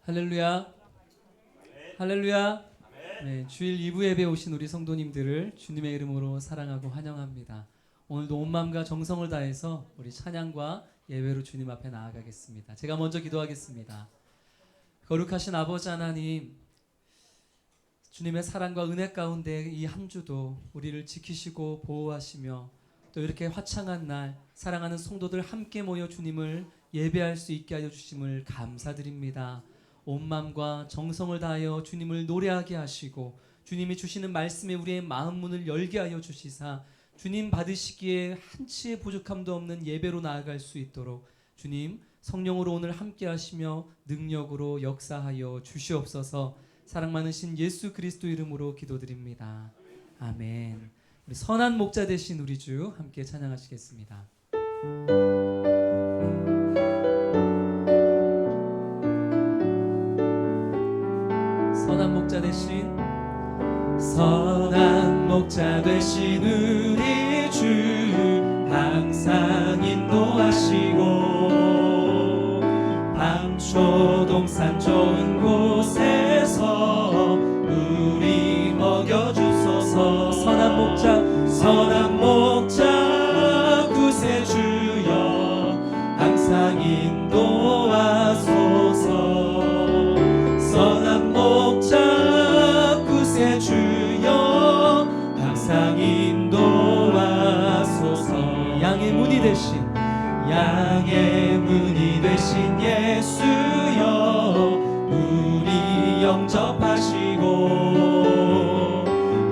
할렐루야. 할렐루야. 네, 주일 2부 예배 오신 우리 성도님들을 주님의 이름으로 사랑하고 환영합니다. 오늘도 온 마음과 정성을 다해서 우리 찬양과 예배로 주님 앞에 나아가겠습니다. 제가 먼저 기도하겠습니다. 거룩하신 아버지 하나님, 주님의 사랑과 은혜 가운데 이 한 주도 우리를 지키시고 보호하시며 또 이렇게 화창한 날 사랑하는 성도들 함께 모여 주님을 예배할 수 있게 하여 주심을 감사드립니다. 온 마음과 정성을 다하여 주님을 노래하게 하시고 주님이 주시는 말씀에 우리의 마음 문을 열게 하여 주시사 주님 받으시기에 한치의 부족함도 없는 예배로 나아갈 수 있도록 주님 성령으로 오늘 함께 하시며 능력으로 역사하여 주시옵소서. 사랑 많으신 예수 그리스도 이름으로 기도드립니다. 아멘. 우리 선한 목자 되신 우리 주 함께 찬양하시겠습니다. 선한 목자 되신 우리 주 항상 인도하시고 밤초동산 좋은 곳에서 우리 먹여주소서. 선한 목자 구세주여 항상 인도하소서. 선한 목자 구세주여 항상 인도하소서. 양의 문이 되신 예수여 우리 영접하시고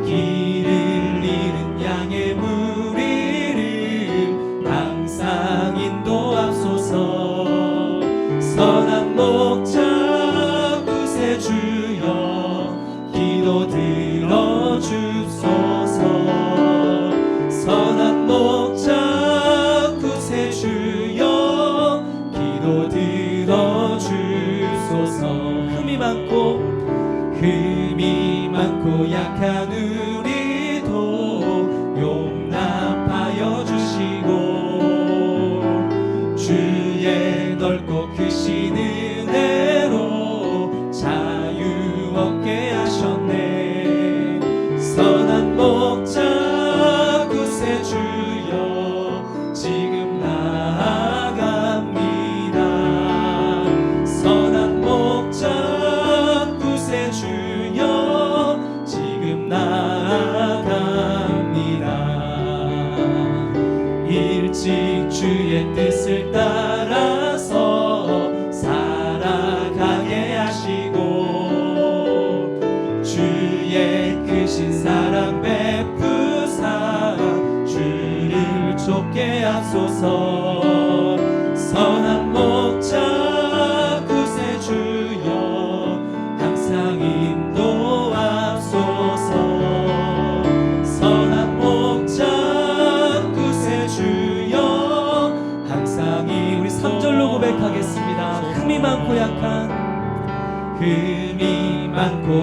길을 잃은 양의 무리를 항상 인도하소서. 선한 목자 구세주여 기도 들어주소서. 선한 목자 구세주여 기도 들어주소서. 흠이 많고 약한 우리도 용납하여 주시고 주의 넓고 크신 은혜로 자유 얻게 하셨네. 선한 목자 구세주여 지금 나아갑니다. 선한 목자 구세주여 지금 나아갑니다. 일찍 주의 뜻을 따라서 살아가게 하시고 주의 크신 사랑 베푸사 주를 쫓게 하소서. 선한 목자 구세주여 항상 인도하소서. 선한 목자 구세주여 항상 우리 3절로 고백하겠습니다. 흠이 많고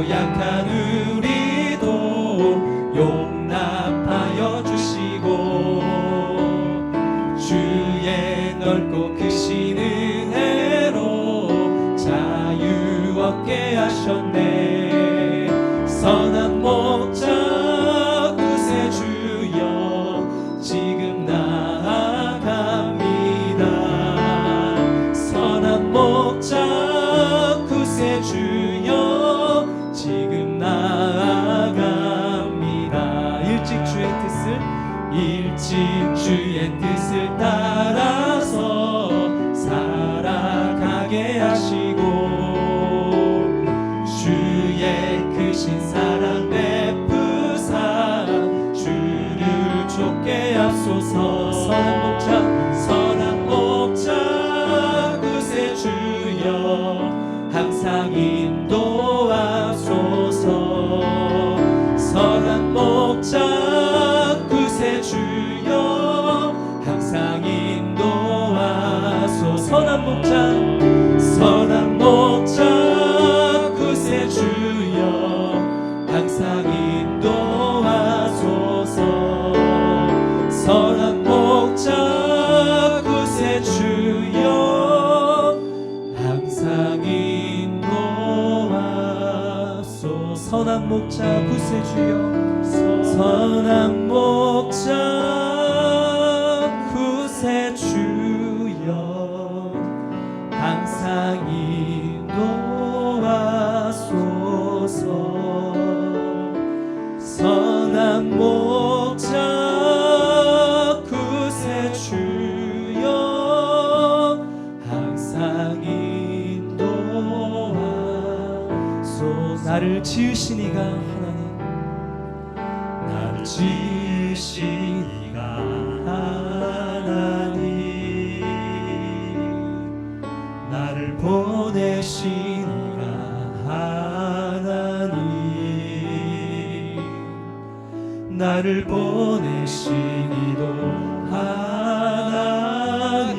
약한 우리도 용납하여 주시고 주의 넓고 크신 은혜로 자유 얻게 하셨네. 선한 목자 구세주여 지금 나아갑니다. 선한 목자 구세주여 지금 나아갑니다. 일찍 주의 뜻을 따라서 살아가게 하시고 주의 크신 사랑 베푸사 주를 쫓게 하소서. 선한 목자 구세주여 항상 인도하소서. 선한 목자 구세주여 항상 인도하소서. 선한 목자 구세주여 항상 인도하소서. 선한 목자 구세주여 항상 인도 목자 구세주여 선한 목자 구세주여 항상 인도하소서 선한 목자 구세주여 항상 인도하소서 나를 지으시니가 하나님 나를 지으시니가 하나님 나를 보내시니가 하나님 나를 보내시니도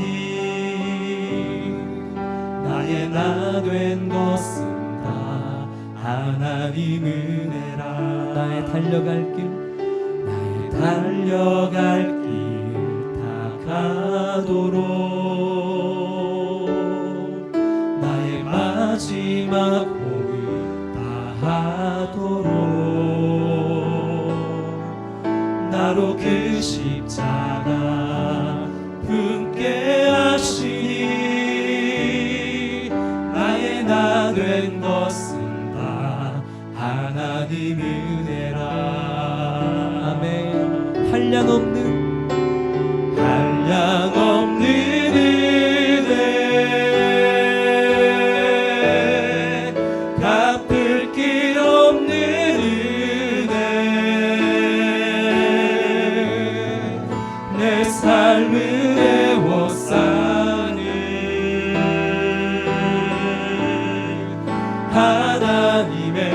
하나님 나의 나 된 것은 다 하나님 은혜라 나의 달려갈 길 다 가도록 나의 마지막 호흡 다 하도록 나로 그 십자가 품게 하시니 나의 나 된 것은 다 하나님 은혜라 아멘 한량없는 은혜 갚을 길 없는 은혜 내 삶을 애워싸는 하나님의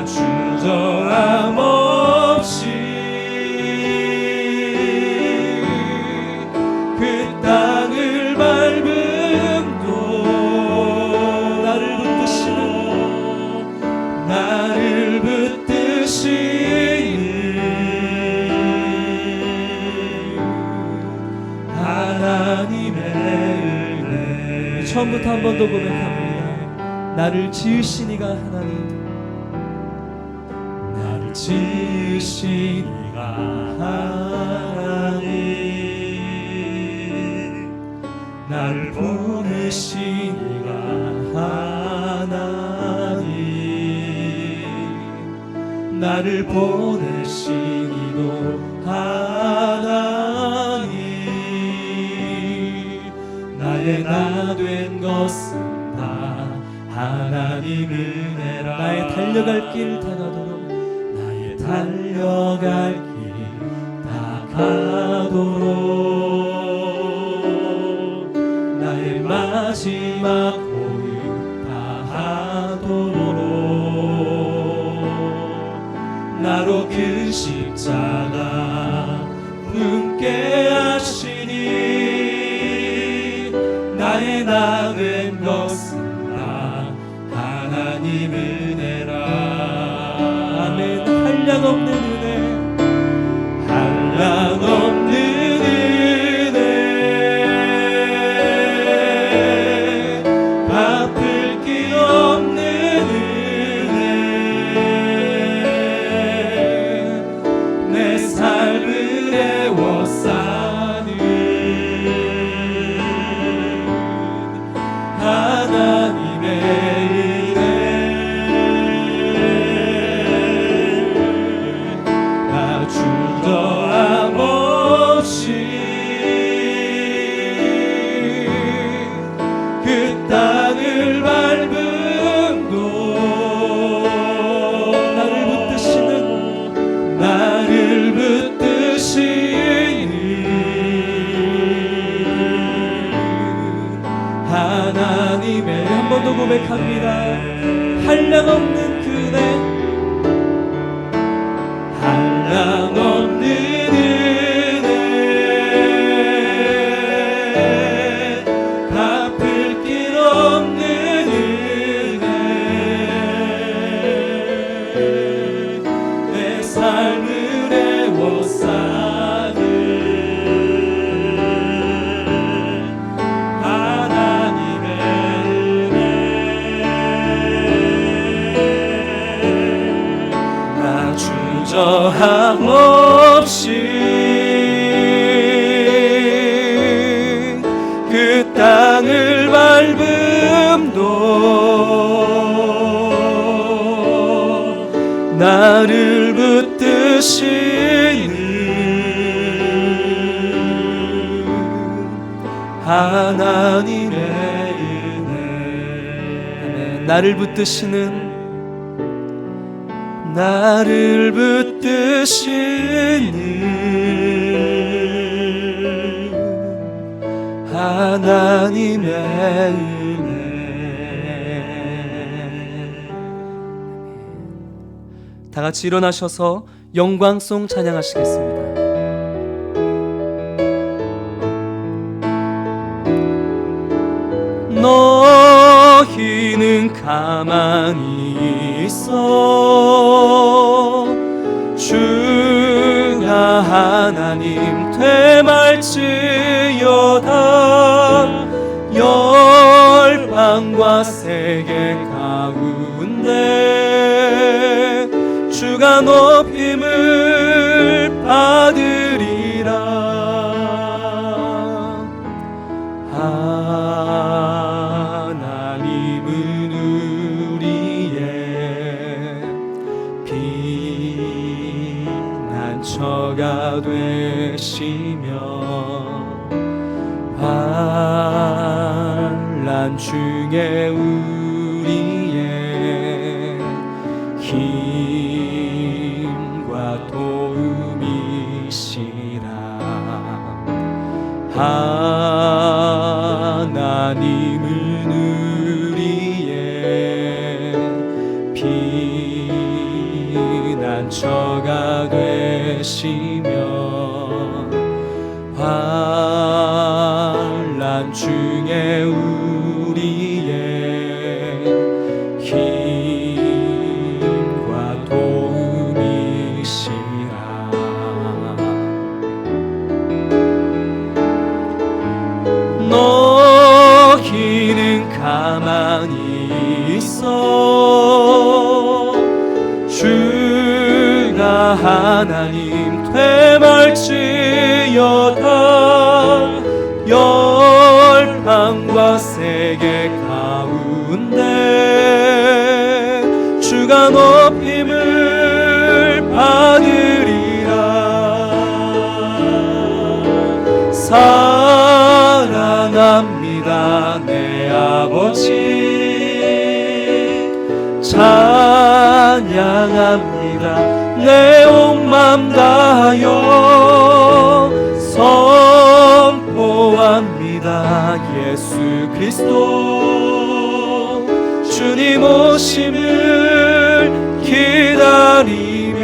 주저함 없이 그 땅을 밟음도 나를 붙드시는 하나님의 은혜 처음부터 한 번 더 고백합니다. 나를 지으시니가 하나님 지으시니가 하나님 나를 보내시니가 하나님 나를 보내시니도 하나님 나의 나 된 것은 다 하나님 은혜라 나의 달려갈 길 다 가도록 달려갈 길 다 가도록 나의 마지막 호흡 다 하도록 나로 그 십자가 품게 하시니 나의 나 된 것은 다 하나님 은혜라 아멘 한량없는 은혜 한량없는 은혜 갚을 길 없는 은혜 내 삶을 애워싸는 하나님의 그 땅을 밟음도 나를 붙드시는 하나님의 한 번 더 고백합니다. 한량없는 그네 한량없는 삶을 애워싸는 하나님의 나를 붙드시는 하나님의 은혜. 아멘. 나를 붙드시는 하나님의 은혜. 다 같이 일어나셔서 영광송 찬양하시겠습니다. 너희는 가만히 있어 주가 하나님 되말지어다. 열방과 세계 가운데 주가 높임을 받으리라. 하나님은 우리의 피난처가 되시며 환난 중에 우리의 힘과 도움이시라. 하나님은 우리의 피난처가 되시며 환난 중에 우리의 힘과 도움이시라. 너희는 가만히 있어 주가 하나님 되말지어다. 열방과 세계 가운데 주가 높임을 받으리라. 사랑합니다 내 아버지, 찬양합니다 내 온 맘 다하여 선포합니다 예수 그리스도. 주님 오심을 기다리며.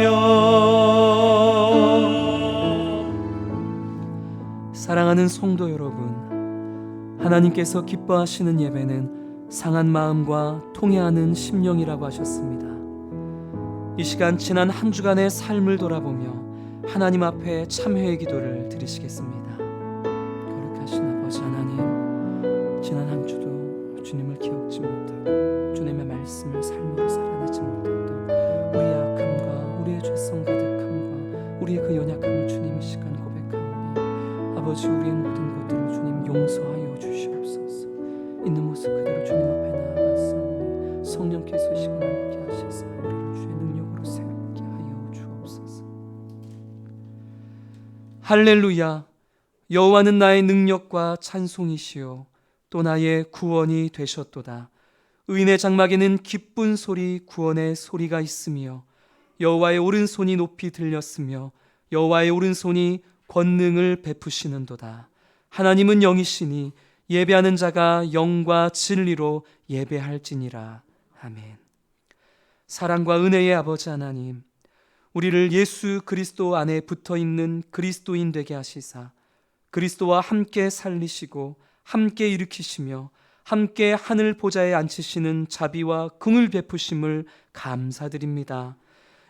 사랑하는 성도 여러분, 하나님께서 기뻐하시는 예배는 상한 마음과 통회하는 심령이라고 하셨습니다. 이 시간 지난 한 주간의 삶을 돌아보며 하나님 앞에 참회의 기도를 드리시겠습니다. 거룩하신 아버지 하나님, 지난 한 주도 주님을 기억지 못하고 주님의 말씀을 삶으로 살아내지 못했던 우리의 악함과 우리의 죄성 가득함과 우리의 그 연약함을 주님 이 시간 고백하오니 아버지 우리의 모든 것들을 주님 용서하여 주시옵소서. 있는 모습 그대로 주님 앞에 나아갔사오니 성령께서 이 시간 함께 하시사 우리를 주의 능력으로 새롭게 하여 주옵소서. 할렐루야. 여호와는 나의 능력과 찬송이시요 또 나의 구원이 되셨도다. 의인의 장막에는 기쁜 소리 구원의 소리가 있으며 여호와의 오른손이 높이 들렸으며 여호와의 오른손이 권능을 베푸시는도다. 하나님은 영이시니 예배하는 자가 영과 진리로 예배할지니라. 아멘. 사랑과 은혜의 아버지 하나님, 우리를 예수 그리스도 안에 붙어있는 그리스도인 되게 하시사 그리스도와 함께 살리시고 함께 일으키시며 함께 하늘 보좌에 앉히시는 자비와 긍을 베푸심을 감사드립니다.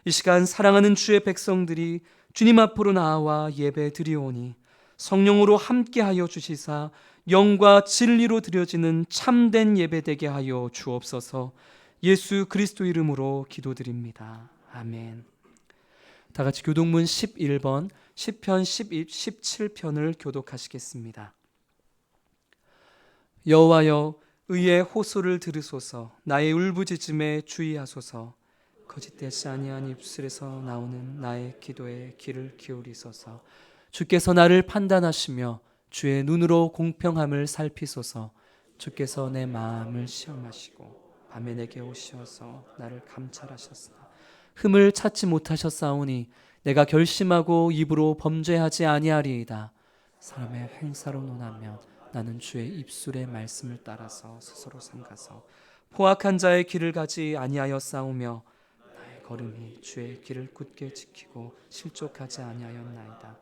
이 시간 사랑하는 주의 백성들이 주님 앞으로 나와 예배 드리오니 성령으로 함께하여 주시사 영과 진리로 드려지는 참된 예배 되게 하여 주옵소서. 예수 그리스도 이름으로 기도드립니다. 아멘. 다 같이 교동문 11번 시편 17편을 교독하시겠습니다. 여호와여 의의 호소를 들으소서. 나의 울부짖음에 주의하소서. 거짓되지 아니한 입술에서 나오는 나의 기도에 귀를 기울이소서. 주께서 나를 판단하시며 주의 눈으로 공평함을 살피소서. 주께서 내 마음을 시험하시고 밤에 내게 오시어서 나를 감찰하셨으나 흠을 찾지 못하셨사오니 내가 결심하고 입으로 범죄하지 아니하리이다. 사람의 행사로 논하면 나는 주의 입술의 말씀을 따라서 스스로 삼가서 포악한 자의 길을 가지 아니하여 싸우며 나의 걸음이 주의 길을 굳게 지키고 실족하지 아니하였나이다.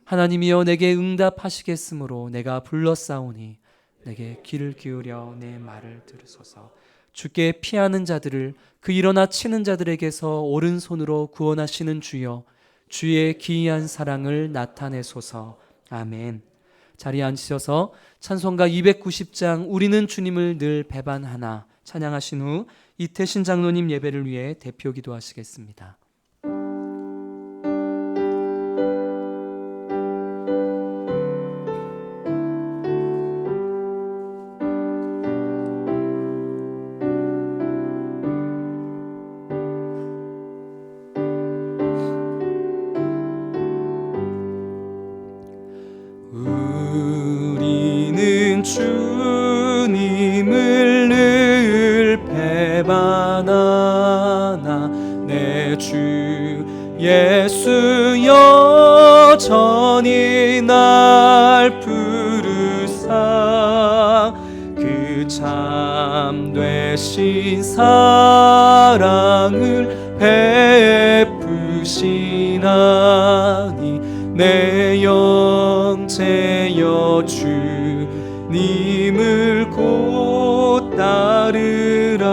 하나님이여 내게 응답하시겠으므로 내가 불렀사오니 내게 귀를 기울여 내 말을 들으소서. 주께 피하는 자들을 그 일어나 치는 자들에게서 오른손으로 구원하시는 주여, 주의 기이한 사랑을 나타내소서. 아멘. 자리에 앉으셔서 찬송가 290장 우리는 주님을 늘 배반하나 찬양하신 후 이태신 장로님 예배를 위해 대표 기도하시겠습니다. 우리는 주님을 늘 배반하나 내 주 예수 여전히 날 부르사 그 참되신 사랑을 베푸시나니 내 영체여 주님을 곧 따르라.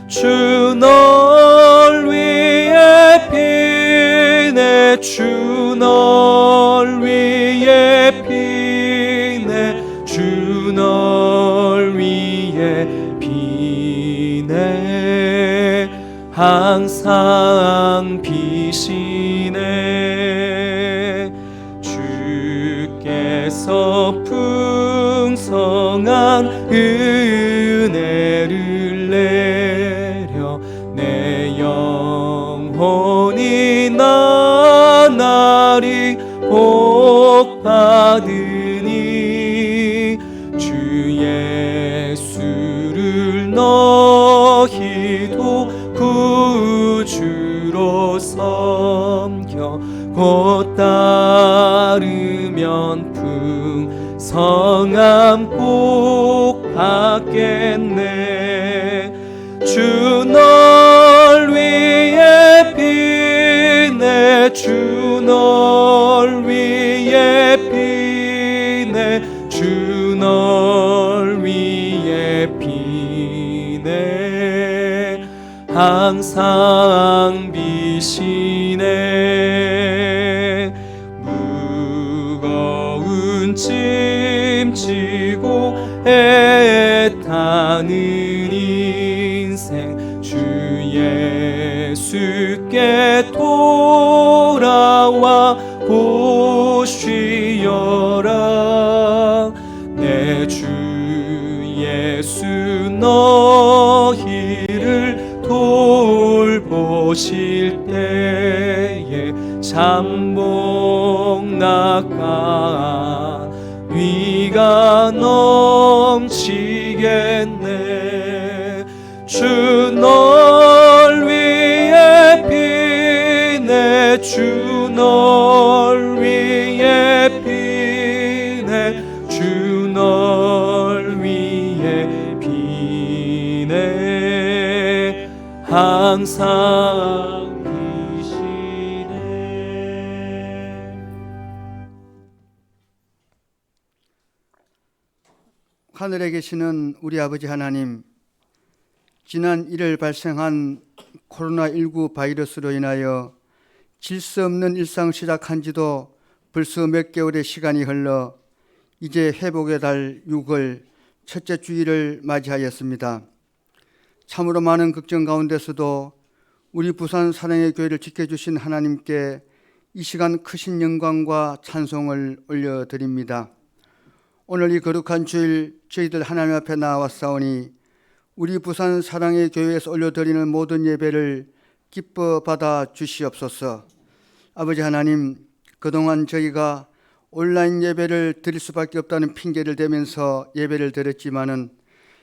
주 널 위해 피네 주 널 위해 피네 주 널 위해 피네 항상 비시네. 주께서 풍성한 은혜를 내려 내 영혼이 나날이 복받으니 주 예수를 너희도 구주로 섬겨 곧 따르면 풍성함 복 받겠네. 주 널 위해 피네 주 널 위해 피네 주 널 위해 피네 항상 비시네. 무거운 짐 지고 애타는 인생 주 예수께 돌아와 곧 쉬어라. 내 주 예수 너희를 돌보실 때에 잠복 낙한 위가 넘치겠네. 주 널 위해 피네 주 널 위해 피네 주 널 위해 피네 항상 비시네. 하늘에 계시는 우리 아버지 하나님, 지난 1일 발생한 코로나19 바이러스로 인하여 질 수 없는 일상 시작한 지도 벌써 몇 개월의 시간이 흘러 이제 회복의 달 6월 첫째 주일을 맞이하였습니다. 참으로 많은 걱정 가운데서도 우리 부산 사랑의 교회를 지켜주신 하나님께 이 시간 크신 영광과 찬송을 올려드립니다. 오늘 이 거룩한 주일 저희들 하나님 앞에 나와싸우니 우리 부산 사랑의 교회에서 올려드리는 모든 예배를 기뻐 받아 주시옵소서. 아버지 하나님, 그동안 저희가 온라인 예배를 드릴 수밖에 없다는 핑계를 대면서 예배를 드렸지만은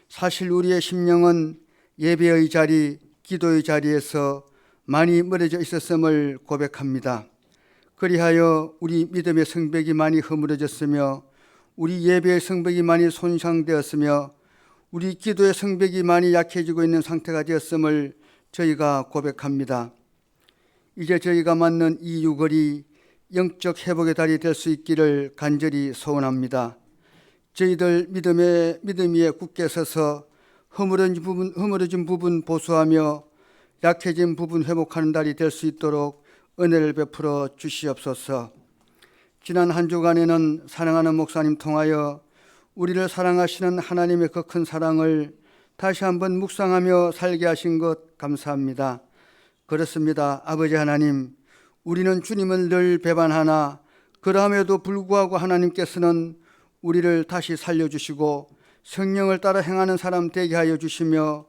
사실 우리의 심령은 예배의 자리, 기도의 자리에서 많이 멀어져 있었음을 고백합니다. 그리하여 우리 믿음의 성벽이 많이 허물어졌으며 우리 예배의 성벽이 많이 손상되었으며 우리 기도의 성벽이 많이 약해지고 있는 상태가 되었음을 저희가 고백합니다. 이제 저희가 맞는 이 유월이 영적 회복의 달이 될 수 있기를 간절히 소원합니다. 저희들 믿음 위에 굳게 서서 허물어진 부분 보수하며 약해진 부분 회복하는 달이 될 수 있도록 은혜를 베풀어 주시옵소서. 지난 한 주간에는 사랑하는 목사님 통하여 우리를 사랑하시는 하나님의 그 큰 사랑을 다시 한번 묵상하며 살게 하신 것 감사합니다. 그렇습니다. 아버지 하나님, 우리는 주님을 늘 배반하나 그럼에도 불구하고 하나님께서는 우리를 다시 살려주시고 성령을 따라 행하는 사람 되게 하여 주시며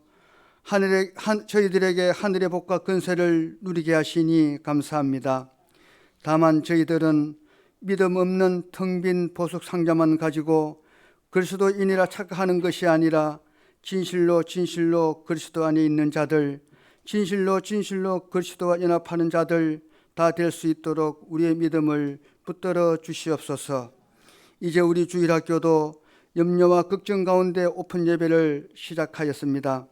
저희들에게 하늘의 복과 권세를 누리게 하시니 감사합니다. 다만 저희들은 믿음 없는 텅 빈 보석 상자만 가지고 그리스도인이라 착각하는 것이 아니라 진실로 그리스도 안에 있는 자들, 진실로 그리스도와 연합하는 자들 다 될 수 있도록 우리의 믿음을 붙들어 주시옵소서. 이제 우리 주일학교도 염려와 걱정 가운데 오픈 예배를 시작하였습니다.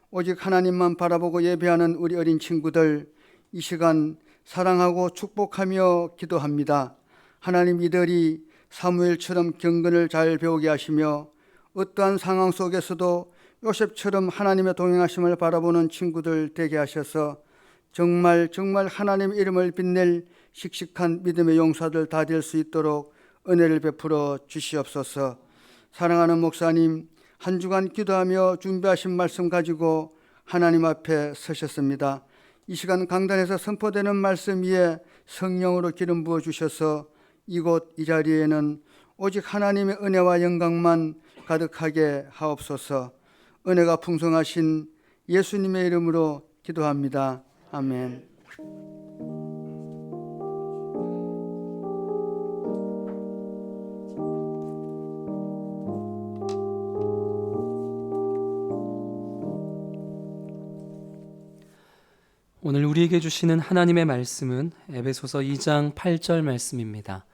오직 하나님만 바라보고 예배하는 우리 어린 친구들, 이 시간 사랑하고 축복하며 기도합니다. 하나님, 이들이 사무엘처럼 경건을 잘 배우게 하시며 어떠한 상황 속에서도 요셉처럼 하나님의 동행하심을 바라보는 친구들 되게 하셔서 정말 하나님의 이름을 빛낼 씩씩한 믿음의 용사들 다 될 수 있도록 은혜를 베풀어 주시옵소서. 사랑하는 목사님, 한 주간 기도하며 준비하신 말씀 가지고 하나님 앞에 서셨습니다. 이 시간 강단에서 선포되는 말씀 위에 성령으로 기름 부어 주셔서 이곳 이 자리에는 오직 하나님의 은혜와 영광만 가득하게 하옵소서. 은혜가 풍성하신 예수님의 이름으로 기도합니다. 아멘. 오늘 우리에게 주시는 하나님의 말씀은 에베소서 2장 8절 말씀입니다.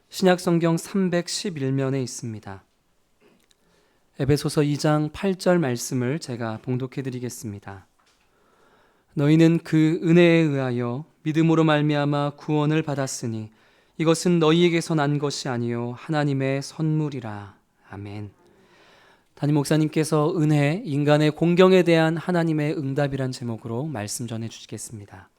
신약성경 311면에 있습니다. 에베소서 2장 8절 말씀을 제가 봉독해 드리겠습니다. 너희는 그 은혜에 의하여 믿음으로 말미암아 구원을 받았으니 이것은 너희에게서 난 것이 아니요 하나님의 선물이라. 아멘. 담임 목사님께서 은혜, 인간의 공경에 대한 하나님의 응답이란 제목으로 말씀 전해 주시겠습니다.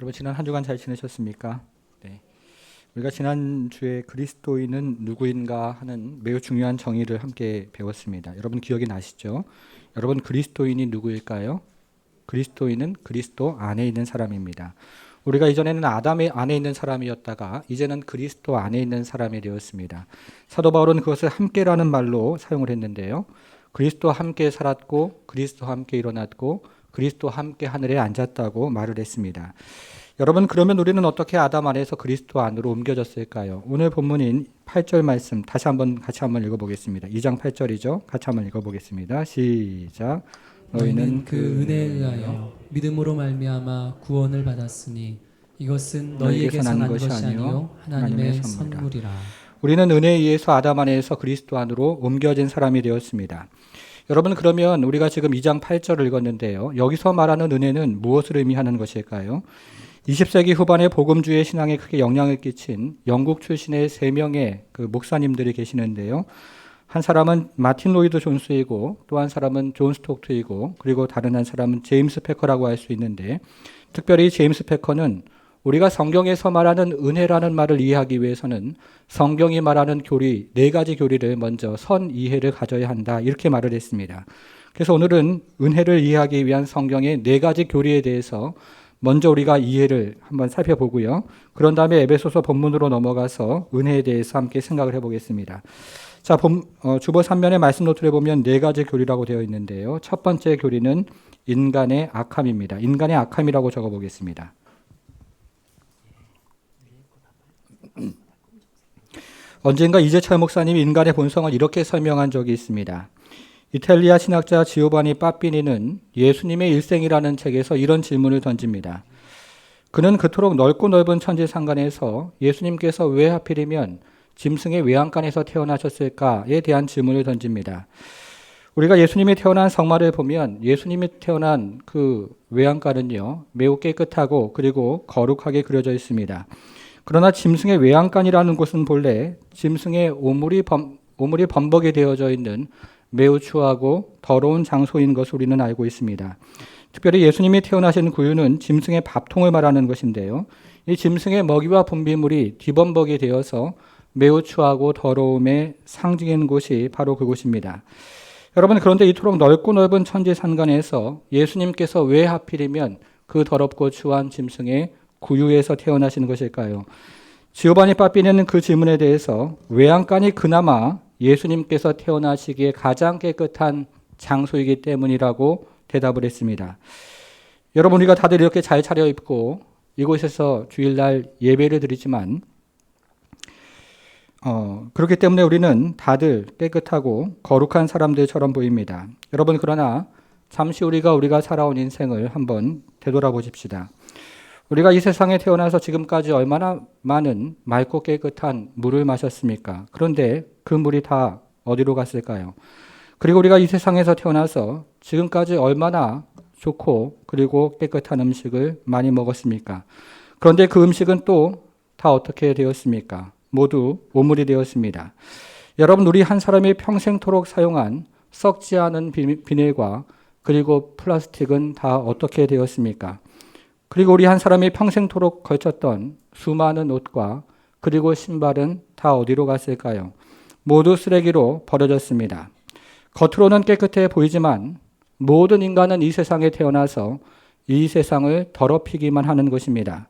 여러분, 지난 한 주간 잘 지내셨습니까? 네. 우리가 지난주에 그리스도인은 누구인가 하는 매우 중요한 정의를 함께 배웠습니다. 여러분 기억이 나시죠? 여러분, 그리스도인이 누구일까요? 그리스도인은 그리스도 안에 있는 사람입니다. 우리가 이전에는 아담의 안에 있는 사람이었다가 이제는 그리스도 안에 있는 사람이 되었습니다. 사도 바울은 그것을 함께라는 말로 사용을 했는데요. 그리스도와 함께 살았고 그리스도와 함께 일어났고 그리스도와 함께 하늘에 앉았다고 말을 했습니다. 여러분, 그러면 우리는 어떻게 아담 안에서 그리스도 안으로 옮겨졌을까요? 오늘 본문인 8절 말씀 같이 한번 읽어보겠습니다. 2장 8절이죠. 같이 한번 읽어보겠습니다. 시작. 너희는 그 은혜에 의하여 믿음으로 말미암아 구원을 받았으니 이것은 너희에게서 난 것이 아니요 하나님의 선물이라. 우리는 은혜에 의해서 아담 안에서 그리스도 안으로 옮겨진 사람이 되었습니다. 여러분, 그러면 우리가 지금 2장 8절을 읽었는데요. 여기서 말하는 은혜는 무엇을 의미하는 것일까요? 20세기 후반에 복음주의 신앙에 크게 영향을 끼친 영국 출신의 3명의 그 목사님들이 계시는데요. 한 사람은 마틴 로이드 존스이고 또 한 사람은 존 스톡트이고 그리고 다른 한 사람은 제임스 패커라고 할 수 있는데, 특별히 제임스 패커는 우리가 성경에서 말하는 은혜라는 말을 이해하기 위해서는 성경이 말하는 교리, 4가지 교리를 먼저 선 이해를 가져야 한다, 이렇게 말을 했습니다. 그래서 오늘은 은혜를 이해하기 위한 성경의 4가지 교리에 대해서 먼저 우리가 이해를 한번 살펴보고요. 그런 다음에 에베소서 본문으로 넘어가서 은혜에 대해서 함께 생각을 해보겠습니다. 자, 주보 3면의 말씀 노트에 보면 네 가지 교리라고 되어 있는데요. 첫 번째 교리는 인간의 악함입니다. 인간의 악함이라고 적어보겠습니다. 언젠가 이재철 목사님이 인간의 본성을 이렇게 설명한 적이 있습니다. 이탈리아 신학자 지오바니 빠삐니는 예수님의 일생이라는 책에서 이런 질문을 던집니다. 그는 그토록 넓고 넓은 천지상간에서 예수님께서 왜 하필이면 짐승의 외양간에서 태어나셨을까에 대한 질문을 던집니다. 우리가 예수님이 태어난 성마를 보면 예수님이 태어난 그 외양간은요, 매우 깨끗하고 그리고 거룩하게 그려져 있습니다. 그러나 짐승의 외양간이라는 곳은 본래 짐승의 오물이 범벅이 되어져 있는 매우 추하고 더러운 장소인 것을 우리는 알고 있습니다. 특별히 예수님이 태어나신 구유는 짐승의 밥통을 말하는 것인데요. 이 짐승의 먹이와 분비물이 뒤범벅이 되어서 매우 추하고 더러움의 상징인 곳이 바로 그곳입니다. 여러분, 그런데 이토록 넓고 넓은 천지산간에서 예수님께서 왜 하필이면 그 더럽고 추한 짐승의 구유에서 태어나시는 것일까요? 지오바니 빠삐니는 그 질문에 대해서 외양간이 그나마 예수님께서 태어나시기에 가장 깨끗한 장소이기 때문이라고 대답을 했습니다. 여러분, 우리가 다들 이렇게 잘 차려입고 이곳에서 주일날 예배를 드리지만 그렇기 때문에 우리는 다들 깨끗하고 거룩한 사람들처럼 보입니다. 여러분, 그러나 잠시 우리가 살아온 인생을 한번 되돌아보십시다. 우리가 이 세상에 태어나서 지금까지 얼마나 많은 맑고 깨끗한 물을 마셨습니까? 그런데 그 물이 다 어디로 갔을까요? 그리고 우리가 이 세상에서 태어나서 지금까지 얼마나 좋고 그리고 깨끗한 음식을 많이 먹었습니까? 그런데 그 음식은 또 다 어떻게 되었습니까? 모두 오물이 되었습니다. 여러분, 우리 한 사람이 평생토록 사용한 썩지 않은 비닐과 그리고 플라스틱은 다 어떻게 되었습니까? 그리고 우리 한 사람이 평생토록 걸쳤던 수많은 옷과 그리고 신발은 다 어디로 갔을까요? 모두 쓰레기로 버려졌습니다. 겉으로는 깨끗해 보이지만 모든 인간은 이 세상에 태어나서 이 세상을 더럽히기만 하는 것입니다.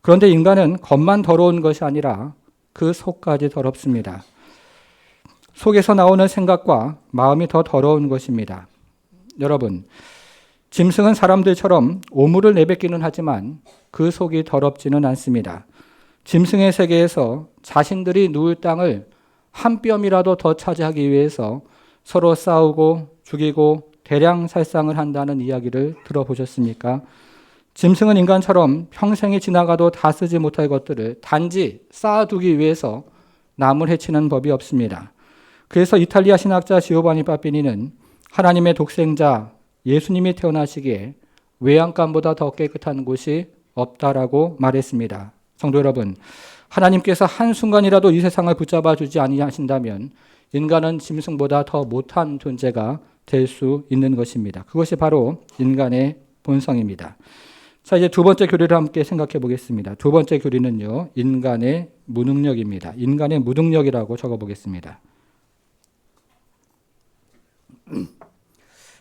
그런데 인간은 겉만 더러운 것이 아니라 그 속까지 더럽습니다. 속에서 나오는 생각과 마음이 더 더러운 것입니다. 여러분, 짐승은 사람들처럼 오물을 내뱉기는 하지만 그 속이 더럽지는 않습니다. 짐승의 세계에서 자신들이 누울 땅을 한 뼘이라도 더 차지하기 위해서 서로 싸우고 죽이고 대량 살상을 한다는 이야기를 들어보셨습니까? 짐승은 인간처럼 평생이 지나가도 다 쓰지 못할 것들을 단지 쌓아두기 위해서 남을 해치는 법이 없습니다. 그래서 이탈리아 신학자 지오바니 빠삐니는 하나님의 독생자 예수님이 태어나시기에 외양간보다 더 깨끗한 곳이 없다라고 말했습니다. 성도 여러분, 하나님께서 한순간이라도 이 세상을 붙잡아 주지 아니하신다면 인간은 짐승보다 더 못한 존재가 될 수 있는 것입니다. 그것이 바로 인간의 본성입니다. 자, 이제 두 번째 교리를 함께 생각해 보겠습니다. 두 번째 교리는요, 인간의 무능력입니다. 인간의 무능력이라고 적어 보겠습니다.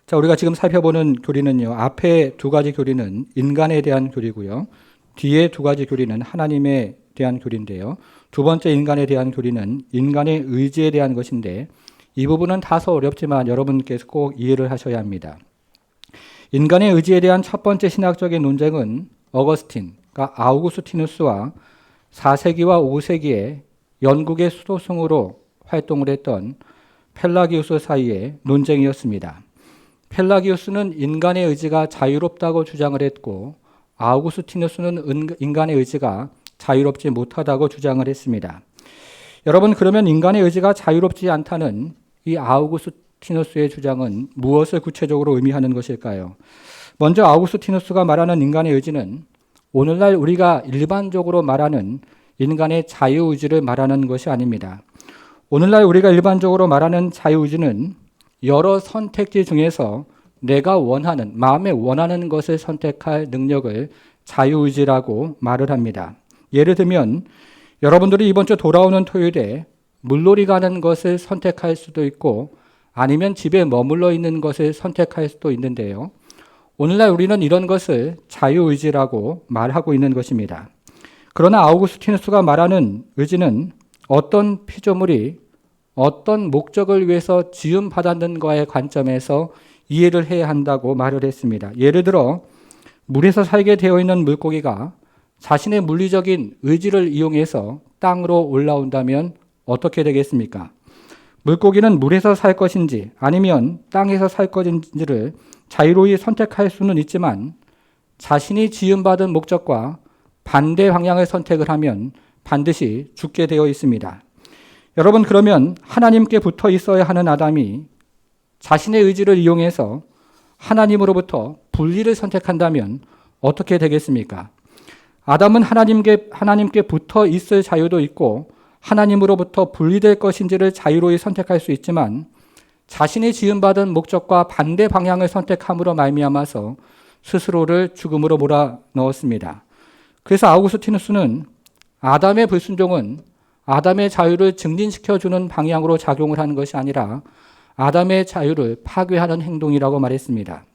자, 우리가 지금 살펴보는 교리는요, 앞에 두 가지 교리는 인간에 대한 교리고요, 뒤에 두 가지 교리는 하나님에 대한 교리인데요. 두 번째 인간에 대한 교리는 인간의 의지에 대한 것인데 이 부분은 다소 어렵지만 여러분께서 꼭 이해를 하셔야 합니다. 인간의 의지에 대한 첫 번째 신학적인 논쟁은 어거스틴, 그러니까 아우구스티누스와 4세기와 5세기에 영국의 수도승으로 활동을 했던 펠라기우스 사이의 논쟁이었습니다. 펠라기우스는 인간의 의지가 자유롭다고 주장을 했고 아우구스티누스는 인간의 의지가 자유롭지 못하다고 주장을 했습니다. 여러분, 그러면 인간의 의지가 자유롭지 않다는 이 아우구스티누스의 주장은 무엇을 구체적으로 의미하는 것일까요? 먼저 아우구스티누스가 말하는 인간의 의지는 오늘날 우리가 일반적으로 말하는 인간의 자유의지를 말하는 것이 아닙니다. 오늘날 우리가 일반적으로 말하는 자유의지는 여러 선택지 중에서 내가 원하는, 마음에 원하는 것을 선택할 능력을 자유의지라고 말을 합니다. 예를 들면 여러분들이 이번 주 돌아오는 토요일에 물놀이 가는 것을 선택할 수도 있고 아니면 집에 머물러 있는 것을 선택할 수도 있는데요. 오늘날 우리는 이런 것을 자유의지라고 말하고 있는 것입니다. 그러나 아우구스티누스가 말하는 의지는 어떤 피조물이 어떤 목적을 위해서 지음받았는가의 관점에서 이해를 해야 한다고 말을 했습니다. 예를 들어 물에서 살게 되어 있는 물고기가 자신의 물리적인 의지를 이용해서 땅으로 올라온다면 어떻게 되겠습니까? 물고기는 물에서 살 것인지 아니면 땅에서 살 것인지를 자유로이 선택할 수는 있지만 자신이 지음받은 목적과 반대 방향을 선택을 하면 반드시 죽게 되어 있습니다. 여러분, 그러면 하나님께 붙어 있어야 하는 아담이 자신의 의지를 이용해서 하나님으로부터 분리를 선택한다면 어떻게 되겠습니까? 아담은 하나님께 붙어 있을 자유도 있고 하나님으로부터 분리될 것인지를 자유로이 선택할 수 있지만 자신이 지음받은 목적과 반대 방향을 선택함으로 말미암아서 스스로를 죽음으로 몰아넣었습니다. 그래서 아우구스티누스는 아담의 불순종은 아담의 자유를 증진시켜주는 방향으로 작용을 하는 것이 아니라 아담의 자유를 파괴하는 행동이라고 말했습니다.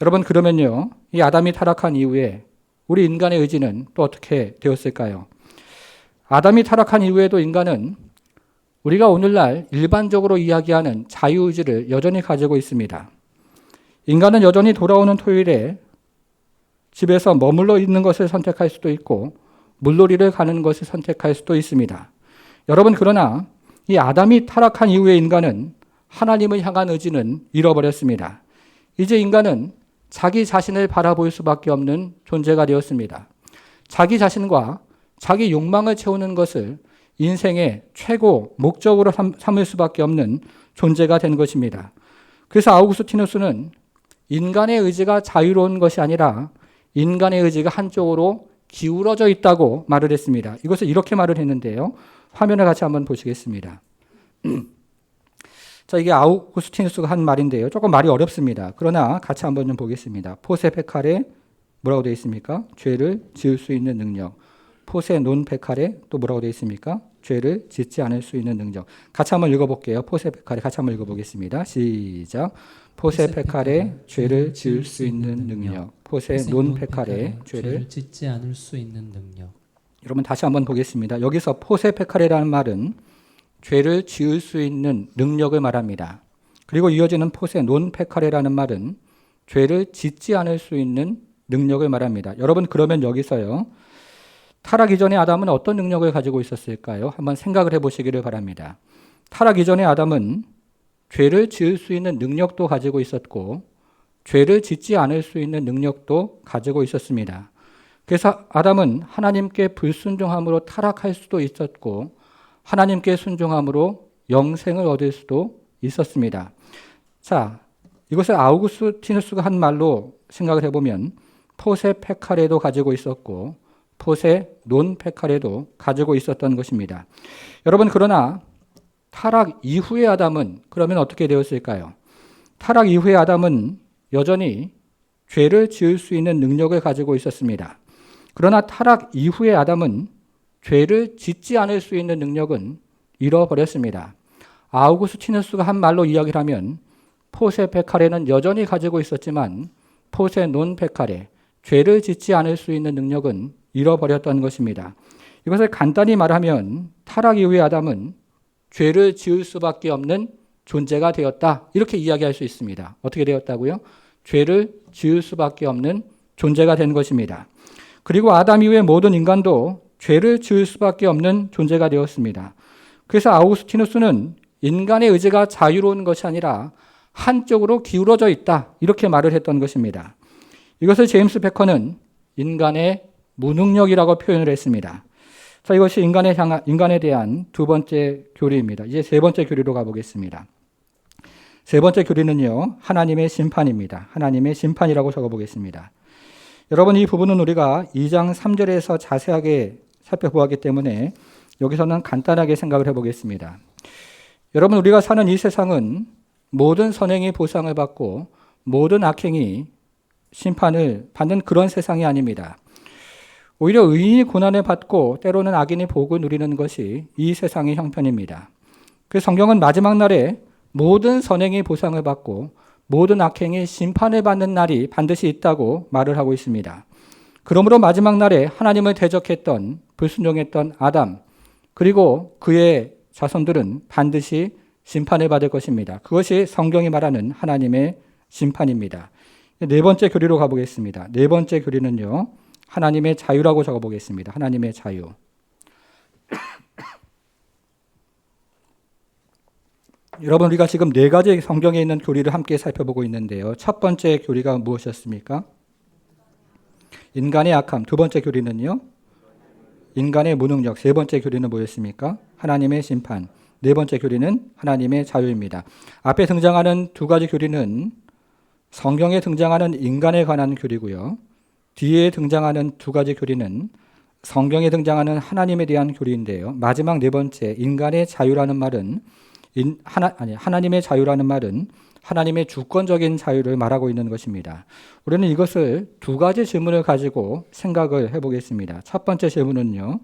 여러분, 그러면요, 이 아담이 타락한 이후에 우리 인간의 의지는 또 어떻게 되었을까요? 아담이 타락한 이후에도 인간은 우리가 오늘날 일반적으로 이야기하는 자유의지를 여전히 가지고 있습니다. 인간은 여전히 돌아오는 토요일에 집에서 머물러 있는 것을 선택할 수도 있고 물놀이를 가는 것을 선택할 수도 있습니다. 여러분, 그러나 이 아담이 타락한 이후의 인간은 하나님을 향한 의지는 잃어버렸습니다. 이제 인간은 자기 자신을 바라볼 수밖에 없는 존재가 되었습니다. 자기 자신과 자기 욕망을 채우는 것을 인생의 최고 목적으로 삼을 수밖에 없는 존재가 된 것입니다. 그래서 아우구스티누스는 인간의 의지가 자유로운 것이 아니라 인간의 의지가 한쪽으로 기울어져 있다고 말을 했습니다. 이것을 이렇게 말을 했는데요. 화면을 같이 한번 보시겠습니다. 자, 이게 아우구스티누스가 한 말인데요. 조금 말이 어렵습니다. 그러나 같이 한번 좀 보겠습니다. 포세 페카레 뭐라고 되어 있습니까? 죄를 지을 수 있는 능력. 포세 논 페카레 또 뭐라고 되어 있습니까? 죄를 짓지 않을 수 있는 능력. 같이 한번 읽어볼게요. 포세 페카레 같이 한번 읽어보겠습니다. 시작. 포세 페카레 죄를 지을 수 있는 능력. 포세 논 페카레 죄를 짓지 않을 수 있는 능력. 여러분 다시 한번 보겠습니다. 여기서 포세 페카레라는 말은 죄를 지을 수 있는 능력을 말합니다. 그리고 이어지는 포세 논 페카레라는 말은 죄를 짓지 않을 수 있는 능력을 말합니다. 여러분, 그러면 여기서요, 타락 이전의 아담은 어떤 능력을 가지고 있었을까요? 한번 생각을 해보시기를 바랍니다. 타락 이전의 아담은 죄를 지을 수 있는 능력도 가지고 있었고 죄를 짓지 않을 수 있는 능력도 가지고 있었습니다. 그래서 아담은 하나님께 불순종함으로 타락할 수도 있었고 하나님께 순종함으로 영생을 얻을 수도 있었습니다. 자, 이것을 아우구스티누스가 한 말로 생각을 해보면 포세 페카레도 가지고 있었고 포세 논 페카레도 가지고 있었던 것입니다. 여러분, 그러나 타락 이후의 아담은 그러면 어떻게 되었을까요? 타락 이후의 아담은 여전히 죄를 지을 수 있는 능력을 가지고 있었습니다. 그러나 타락 이후의 아담은 죄를 짓지 않을 수 있는 능력은 잃어버렸습니다. 아우구스티누스가 한 말로 이야기를 하면 포세 페카레는 여전히 가지고 있었지만 포세 논 페카레, 죄를 짓지 않을 수 있는 능력은 잃어버렸던 것입니다. 이것을 간단히 말하면 타락 이후의 아담은 죄를 지을 수밖에 없는 존재가 되었다, 이렇게 이야기할 수 있습니다. 어떻게 되었다고요? 죄를 지을 수밖에 없는 존재가 된 것입니다. 그리고 아담 이후의 모든 인간도 죄를 지을 수밖에 없는 존재가 되었습니다. 그래서 아우구스티누스는 인간의 의지가 자유로운 것이 아니라 한쪽으로 기울어져 있다, 이렇게 말을 했던 것입니다. 이것을 제임스 베커는 인간의 무능력이라고 표현을 했습니다. 자, 이것이 인간에 대한 두 번째 교리입니다. 이제 세 번째 교리로 가보겠습니다. 세 번째 교리는요, 하나님의 심판입니다. 하나님의 심판이라고 적어보겠습니다. 여러분, 이 부분은 우리가 2장 3절에서 자세하게 살펴보았기 때문에 여기서는 간단하게 생각을 해보겠습니다. 여러분, 우리가 사는 이 세상은 모든 선행이 보상을 받고 모든 악행이 심판을 받는 그런 세상이 아닙니다. 오히려 의인이 고난을 받고 때로는 악인이 복을 누리는 것이 이 세상의 형편입니다. 그래서 성경은 마지막 날에 모든 선행이 보상을 받고 모든 악행이 심판을 받는 날이 반드시 있다고 말을 하고 있습니다. 그러므로 마지막 날에 하나님을 대적했던 불순종했던 아담, 그리고 그의 자손들은 반드시 심판을 받을 것입니다. 그것이 성경이 말하는 하나님의 심판입니다. 네 번째 교리로 가보겠습니다. 네 번째 교리는요, 하나님의 자유라고 적어보겠습니다. 하나님의 자유. 여러분, 우리가 지금 네 가지 성경에 있는 교리를 함께 살펴보고 있는데요. 첫 번째 교리가 무엇이었습니까? 인간의 악함. 두 번째 교리는요, 인간의 무능력. 세 번째 교리는 뭐였습니까? 하나님의 심판. 네 번째 교리는 하나님의 자유입니다. 앞에 등장하는 두 가지 교리는 성경에 등장하는 인간에 관한 교리고요. 뒤에 등장하는 두 가지 교리는 성경에 등장하는 하나님에 대한 교리인데요. 마지막 네 번째, 인간의 자유라는 말은 하나님의 자유라는 말은 하나님의 주권적인 자유를 말하고 있는 것입니다. 우리는 이것을 두 가지 질문을 가지고 생각을 해보겠습니다. 첫 번째 질문은요,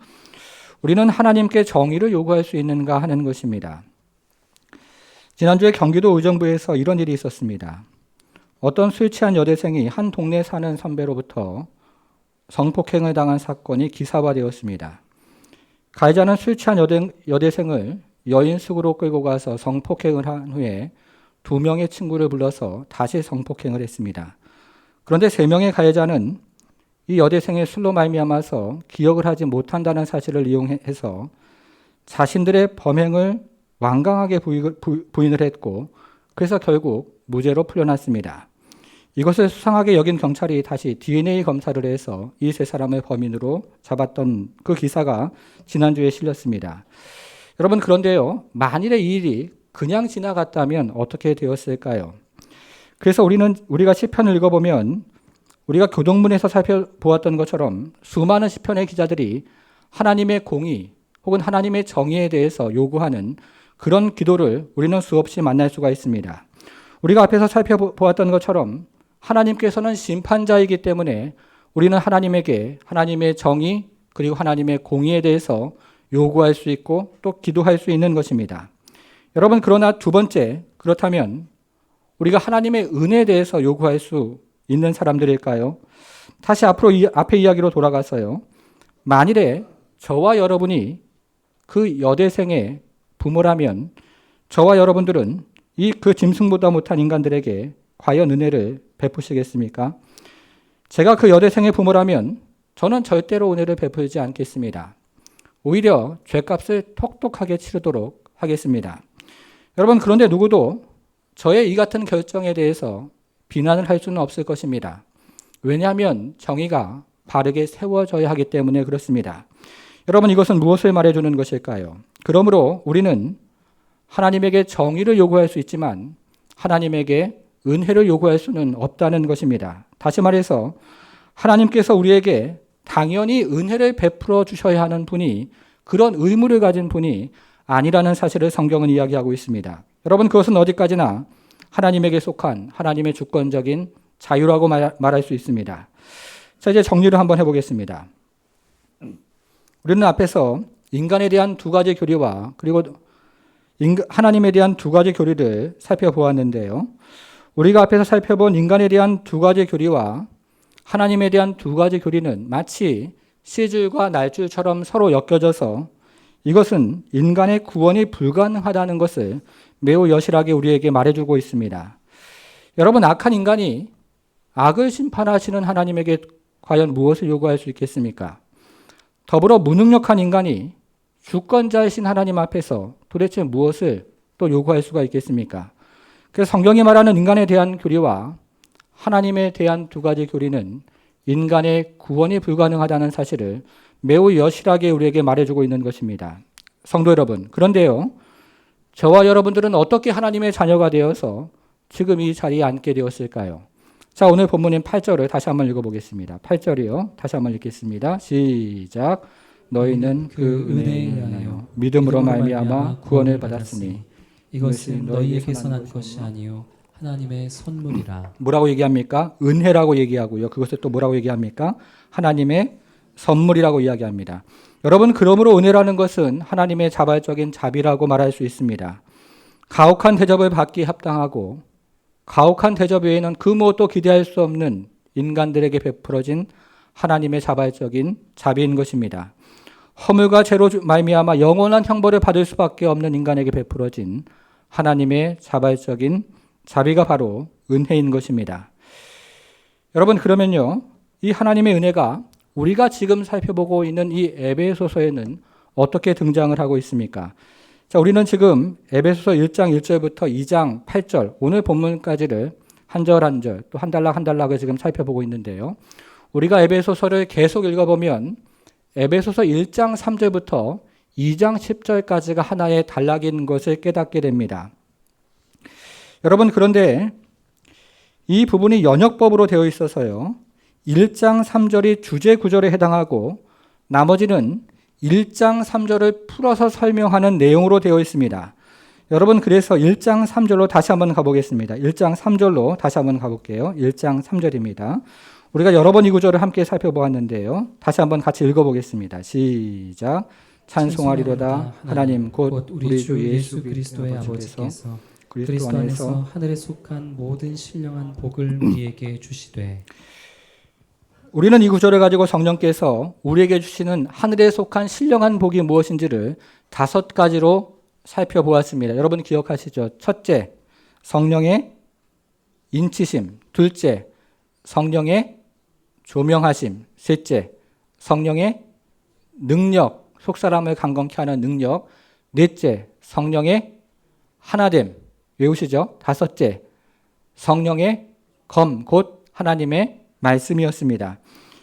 우리는 하나님께 정의를 요구할 수 있는가 하는 것입니다. 지난주에 경기도 의정부에서 이런 일이 있었습니다. 어떤 술 취한 여대생이 한 동네 사는 선배로부터 성폭행을 당한 사건이 기사화되었습니다. 가해자는 술 취한 여대생을 여인숙으로 끌고 가서 성폭행을 한 후에 2명의 친구를 불러서 다시 성폭행을 했습니다. 그런데 3명의 가해자는 이 여대생의 술로 말미암아서 기억을 하지 못한다는 사실을 이용해서 자신들의 범행을 완강하게 부인을 했고, 그래서 결국 무죄로 풀려났습니다. 이것을 수상하게 여긴 경찰이 다시 DNA 검사를 해서 이 3사람을 범인으로 잡았던 그 기사가 지난주에 실렸습니다. 여러분, 그런데요, 만일에 이 일이 그냥 지나갔다면 어떻게 되었을까요? 그래서 우리가 시편을 읽어보면 우리가 교동문에서 살펴보았던 것처럼 수많은 시편의 기자들이 하나님의 공의 혹은 하나님의 정의에 대해서 요구하는 그런 기도를 우리는 수없이 만날 수가 있습니다. 우리가 앞에서 살펴보았던 것처럼 하나님께서는 심판자이기 때문에 우리는 하나님에게 하나님의 정의 그리고 하나님의 공의에 대해서 요구할 수 있고 또 기도할 수 있는 것입니다. 여러분, 그러나 두 번째, 그렇다면 우리가 하나님의 은혜에 대해서 요구할 수 있는 사람들일까요? 다시 앞으로 앞의 이야기로 돌아가서요, 만일에 저와 여러분이 그 여대생의 부모라면 저와 여러분들은 그 짐승보다 못한 인간들에게 과연 은혜를 베푸시겠습니까? 제가 그 여대생의 부모라면 저는 절대로 은혜를 베풀지 않겠습니다. 오히려 죄값을 톡톡하게 치르도록 하겠습니다. 여러분, 그런데 누구도 저의 이 같은 결정에 대해서 비난을 할 수는 없을 것입니다. 왜냐하면 정의가 바르게 세워져야 하기 때문에 그렇습니다. 여러분, 이것은 무엇을 말해주는 것일까요? 그러므로 우리는 하나님에게 정의를 요구할 수 있지만 하나님에게 은혜를 요구할 수는 없다는 것입니다. 다시 말해서 하나님께서 우리에게 당연히 은혜를 베풀어 주셔야 하는 분이, 그런 의무를 가진 분이 아니라는 사실을 성경은 이야기하고 있습니다. 여러분, 그것은 어디까지나 하나님에게 속한 하나님의 주권적인 자유라고 말할 수 있습니다. 자, 이제 정리를 한번 해보겠습니다. 우리는 앞에서 인간에 대한 두 가지 교리와 그리고 하나님에 대한 두 가지 교리를 살펴보았는데요. 우리가 앞에서 살펴본 인간에 대한 두 가지 교리와 하나님에 대한 두 가지 교리는 마치 시줄과 날줄처럼 서로 엮여져서 이것은 인간의 구원이 불가능하다는 것을 매우 여실하게 우리에게 말해주고 있습니다. 여러분, 악한 인간이 악을 심판하시는 하나님에게 과연 무엇을 요구할 수 있겠습니까? 더불어 무능력한 인간이 주권자이신 하나님 앞에서 도대체 무엇을 또 요구할 수가 있겠습니까? 그래서 성경이 말하는 인간에 대한 교리와 하나님에 대한 두 가지 교리는 인간의 구원이 불가능하다는 사실을 매우 여실하게 우리에게 말해주고 있는 것입니다. 성도 여러분, 그런데요, 저와 여러분들은 어떻게 하나님의 자녀가 되어서 지금 이 자리에 앉게 되었을까요? 자, 오늘 본문인 8절을 다시 한번 읽어보겠습니다. 8절이요. 다시 한번 읽겠습니다. 시작. 너희는 그 은혜에 인하여 믿음으로 말미암아 구원을 받았으니 이것은 너희에게서 난 것이 아니요 하나님의 선물이라. 뭐라고 얘기합니까? 은혜라고 얘기하고요. 그것을 또 뭐라고 얘기합니까? 하나님의 선물이라고 이야기합니다. 여러분, 그러므로 은혜라는 것은 하나님의 자발적인 자비라고 말할 수 있습니다. 가혹한 대접을 받기 합당하고 가혹한 대접 외에는 그 무엇도 기대할 수 없는 인간들에게 베풀어진 하나님의 자발적인 자비인 것입니다. 허물과 죄로 말미암아 영원한 형벌을 받을 수밖에 없는 인간에게 베풀어진 하나님의 자발적인 자비가 바로 은혜인 것입니다. 여러분, 그러면요, 이 하나님의 은혜가 우리가 지금 살펴보고 있는 이 에베소서에는 어떻게 등장을 하고 있습니까? 자, 우리는 지금 에베소서 1장 1절부터 2장 8절 오늘 본문까지를 한 절 한 절 또 한 단락 한 단락을 지금 살펴보고 있는데요. 우리가 에베소서를 계속 읽어보면 에베소서 1장 3절부터 2장 10절까지가 하나의 단락인 것을 깨닫게 됩니다. 여러분, 그런데 이 부분이 연역법으로 되어 있어서요, 1장 3절이 주제 구절에 해당하고 나머지는 1장 3절을 풀어서 설명하는 내용으로 되어 있습니다. 여러분, 그래서 1장 3절로 다시 한번 가보겠습니다. 1장 3절로 다시 한번 가볼게요. 1장 3절입니다. 우리가 여러 번 이 구절을 함께 살펴보았는데요. 다시 한번 같이 읽어보겠습니다. 시작. 찬송하리로다 하나님 곧 우리 주 예수 그리스도의 아버지께서 그리스도 안에서 하늘에 속한 모든 신령한 복을 우리에게 주시되. 우리는 이 구절을 가지고 성령께서 우리에게 주시는 하늘에 속한 신령한 복이 무엇인지를 5가지로 살펴보았습니다. 여러분 기억하시죠? 첫째, 성령의 인치심. 둘째, 성령의 조명하심. 셋째, 성령의 능력, 속사람을 강건케 하는 능력. 넷째, 성령의 하나됨. 외우시죠? 다섯째, 성령의 검, 곧 하나님의 말씀이었습니다.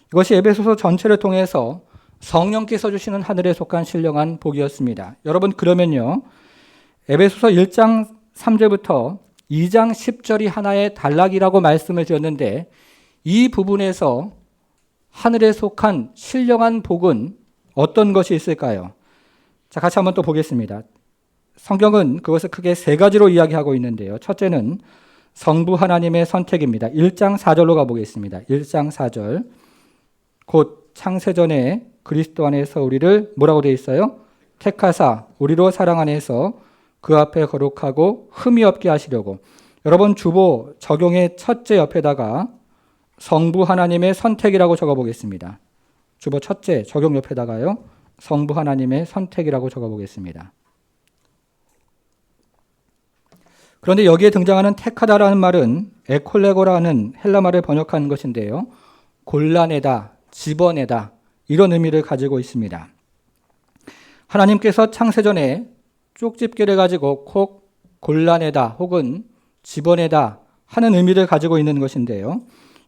이것이 에베소서 전체를 통해서 성령께서 주시는 하늘에 속한 신령한 복이었습니다. 여러분, 그러면요, 에베소서 1장 3절부터 2장 10절이 하나의 단락이라고 말씀을 드렸는데 이 부분에서 하늘에 속한 신령한 복은 어떤 것이 있을까요? 자, 같이 한번 또 보겠습니다. 성경은 그것을 크게 3가지로 이야기하고 있는데요. 첫째는 성부 하나님의 선택입니다. 1장 4절로 가보겠습니다. 1장 4절. 곧 창세전에 그리스도 안에서 우리를 뭐라고 되어 있어요? 택하사 우리로 사랑 안에서 그 앞에 거룩하고 흠이 없게 하시려고. 여러분, 주보 적용의 첫째 옆에다가 성부 하나님의 선택이라고 적어보겠습니다. 주보 첫째 적용 옆에다가요, 성부 하나님의 선택이라고 적어보겠습니다. 그런데 여기에 등장하는 택하다라는 말은 에콜레고라는 헬라말을 번역한 것인데요, 골라내다, 집어내다, 이런 의미를 가지고 있습니다. 하나님께서 창세전에 쪽집게를 가지고 콕 골라내다 혹은 집어내다 하는 의미를 가지고 있는 것인데요,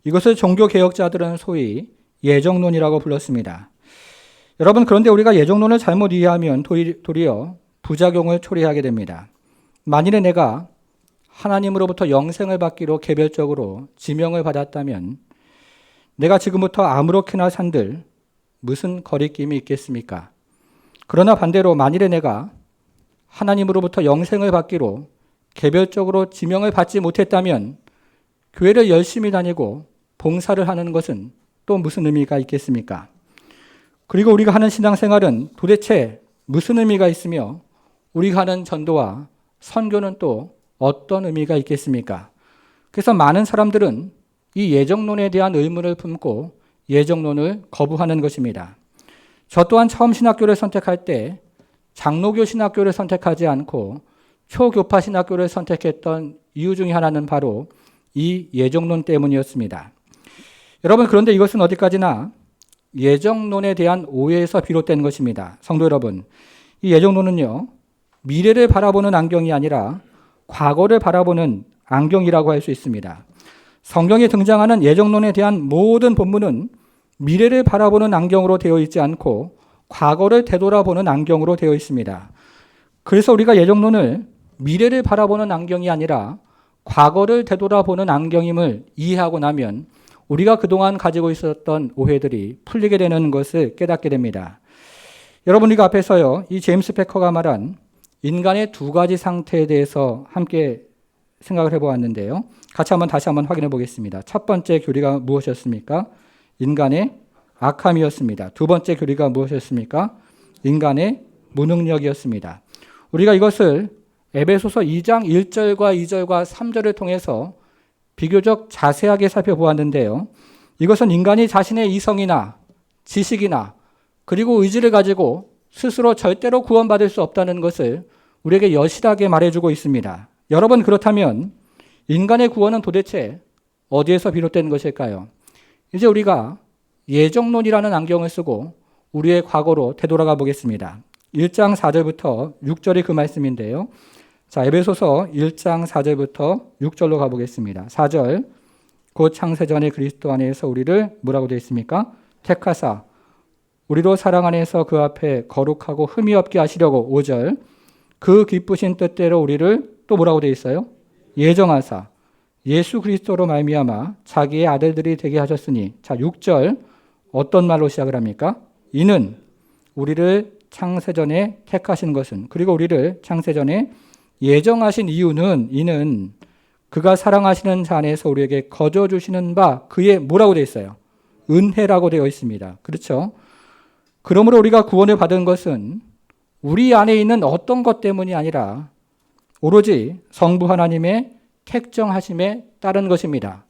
이것을 종교개혁자들은 소위 예정론이라고 불렀습니다. 여러분, 그런데 우리가 예정론을 잘못 이해하면 도리어 부작용을 초래하게 됩니다. 만일에 내가 하나님으로부터 영생을 받기로 개별적으로 지명을 받았다면 내가 지금부터 아무렇게나 산들 무슨 거리낌이 있겠습니까? 그러나 반대로 만일에 내가 하나님으로부터 영생을 받기로 개별적으로 지명을 받지 못했다면 교회를 열심히 다니고 봉사를 하는 것은 또 무슨 의미가 있겠습니까? 그리고 우리가 하는 신앙생활은 도대체 무슨 의미가 있으며 우리가 하는 전도와 선교는 또 어떤 의미가 있겠습니까? 그래서 많은 사람들은 이 예정론에 대한 의문을 품고 예정론을 거부하는 것입니다. 저 또한 처음 신학교를 선택할 때 장로교 신학교를 선택하지 않고 초교파 신학교를 선택했던 이유 중에 하나는 바로 이 예정론 때문이었습니다. 여러분, 그런데 이것은 어디까지나 예정론에 대한 오해에서 비롯된 것입니다. 성도 여러분, 이 예정론은요, 미래를 바라보는 안경이 아니라 과거를 바라보는 안경이라고 할 수 있습니다. 성경에 등장하는 예정론에 대한 모든 본문은 미래를 바라보는 안경으로 되어 있지 않고 과거를 되돌아보는 안경으로 되어 있습니다. 그래서 우리가 예정론을 미래를 바라보는 안경이 아니라 과거를 되돌아보는 안경임을 이해하고 나면 우리가 그동안 가지고 있었던 오해들이 풀리게 되는 것을 깨닫게 됩니다. 여러분, 우리가 앞에서요, 이 제임스 패커가 말한 인간의 2가지 상태에 대해서 함께 생각을 해보았는데요. 다시 한번 확인해 보겠습니다. 첫 번째 교리가 무엇이었습니까? 인간의 악함이었습니다. 두 번째 교리가 무엇이었습니까? 인간의 무능력이었습니다. 우리가 이것을 에베소서 2장 1절과 2절과 3절을 통해서 비교적 자세하게 살펴보았는데요. 이것은 인간이 자신의 이성이나 지식이나 그리고 의지를 가지고 스스로 절대로 구원받을 수 없다는 것을 우리에게 여실하게 말해주고 있습니다. 여러분, 그렇다면 인간의 구원은 도대체 어디에서 비롯된 것일까요? 이제 우리가 예정론이라는 안경을 쓰고 우리의 과거로 되돌아가 보겠습니다. 1장 4절부터 6절이 그 말씀인데요. 자, 에베소서 1장 4절부터 6절로 가보겠습니다. 4절, 곧 창세전에 그리스도 안에서 우리를 뭐라고 되어 있습니까? 택하사 우리로 사랑 안에서 그 앞에 거룩하고 흠이 없게 하시려고. 5절, 그 기쁘신 뜻대로 우리를 또 뭐라고 되어 있어요? 예정하사 예수 그리스도로 말미암아 자기의 아들들이 되게 하셨으니. 자, 6절 어떤 말로 시작을 합니까? 이는 우리를 창세전에 택하신 것은, 그리고 우리를 창세전에 예정하신 이유는, 이는 그가 사랑하시는 자 안에서 우리에게 거저 주시는 바 그의 뭐라고 되어 있어요? 은혜라고 되어 있습니다. 그렇죠? 그러므로 우리가 구원을 받은 것은 우리 안에 있는 어떤 것 때문이 아니라 오로지 성부 하나님의 택정하심에 따른 것입니다.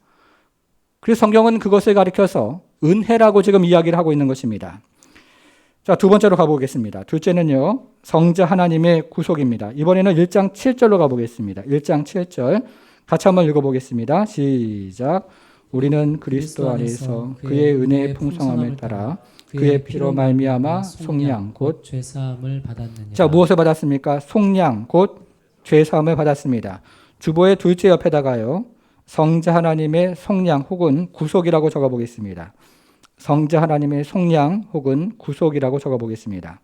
그래서 성경은 그것을 가리켜서 은혜라고 지금 이야기를 하고 있는 것입니다. 자, 두 번째로 가보겠습니다. 둘째는요, 성자 하나님의 구속입니다. 이번에는 1장 7절로 가보겠습니다. 1장 7절 같이 한번 읽어보겠습니다. 시작. 우리는 그리스도 안에서 그의 은혜의 풍성함에 따라 그의 피로 말미암아 속량 곧 죄사함을 받았느니라. 자, 무엇을 받았습니까? 속량 곧 죄사함을 받았습니다. 주보의 둘째 옆에다가요, 성자 하나님의 속량 혹은 구속이라고 적어보겠습니다. 성자 하나님의 속량 혹은 구속이라고 적어보겠습니다.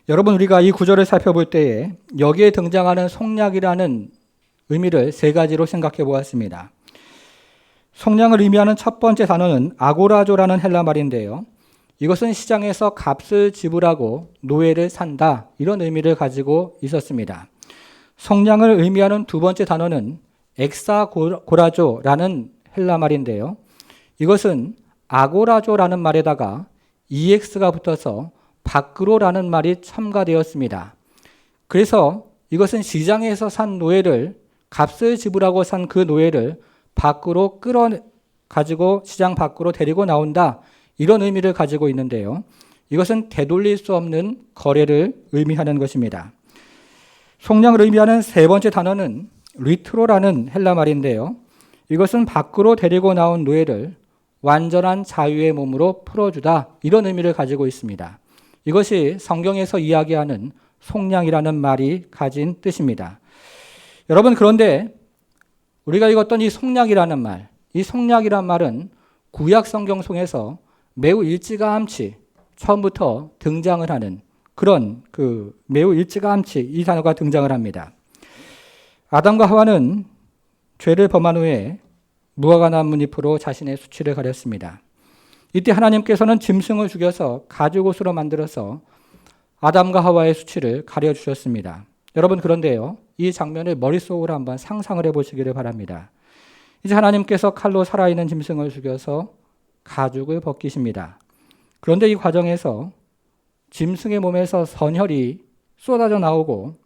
여러분, 우리가 이 구절을 살펴볼 때에 여기에 등장하는 속량이라는 의미를 세 가지로 생각해 보았습니다. 속량을 의미하는 첫 번째 단어는 아고라조라는 헬라 말인데요. 이것은 시장에서 값을 지불하고 노예를 산다, 이런 의미를 가지고 있었습니다. 속량을 의미하는 두 번째 단어는 엑사고라조라는 헬라 말인데요. 이것은 아고라조라는 말에다가 EX가 붙어서 밖으로라는 말이 첨가되었습니다. 그래서 이것은 시장에서 산 노예를, 값을 지불하고 산 그 노예를 밖으로 가지고 시장 밖으로 데리고 나온다, 이런 의미를 가지고 있는데요. 이것은 되돌릴 수 없는 거래를 의미하는 것입니다. 속량을 의미하는 세 번째 단어는 리트로라는 헬라 말인데요. 이것은 밖으로 데리고 나온 노예를 완전한 자유의 몸으로 풀어주다, 이런 의미를 가지고 있습니다. 이것이 성경에서 이야기하는 속량이라는 말이 가진 뜻입니다. 여러분, 그런데 우리가 읽었던 이 속량이라는 말, 이 속량이라는 말은 구약 성경 속에서 매우 일찌감치 처음부터 등장을 하는 그런 매우 일찌감치 이 단어가 등장을 합니다. 아담과 하와는 죄를 범한 후에 무화과 나뭇잎으로 자신의 수치를 가렸습니다. 이때 하나님께서는 짐승을 죽여서 가죽옷으로 만들어서 아담과 하와의 수치를 가려주셨습니다. 여러분, 그런데요, 이 장면을 머릿속으로 한번 상상을 해보시기를 바랍니다. 이제 하나님께서 칼로 살아있는 짐승을 죽여서 가죽을 벗기십니다. 그런데 이 과정에서 짐승의 몸에서 선혈이 쏟아져 나오고,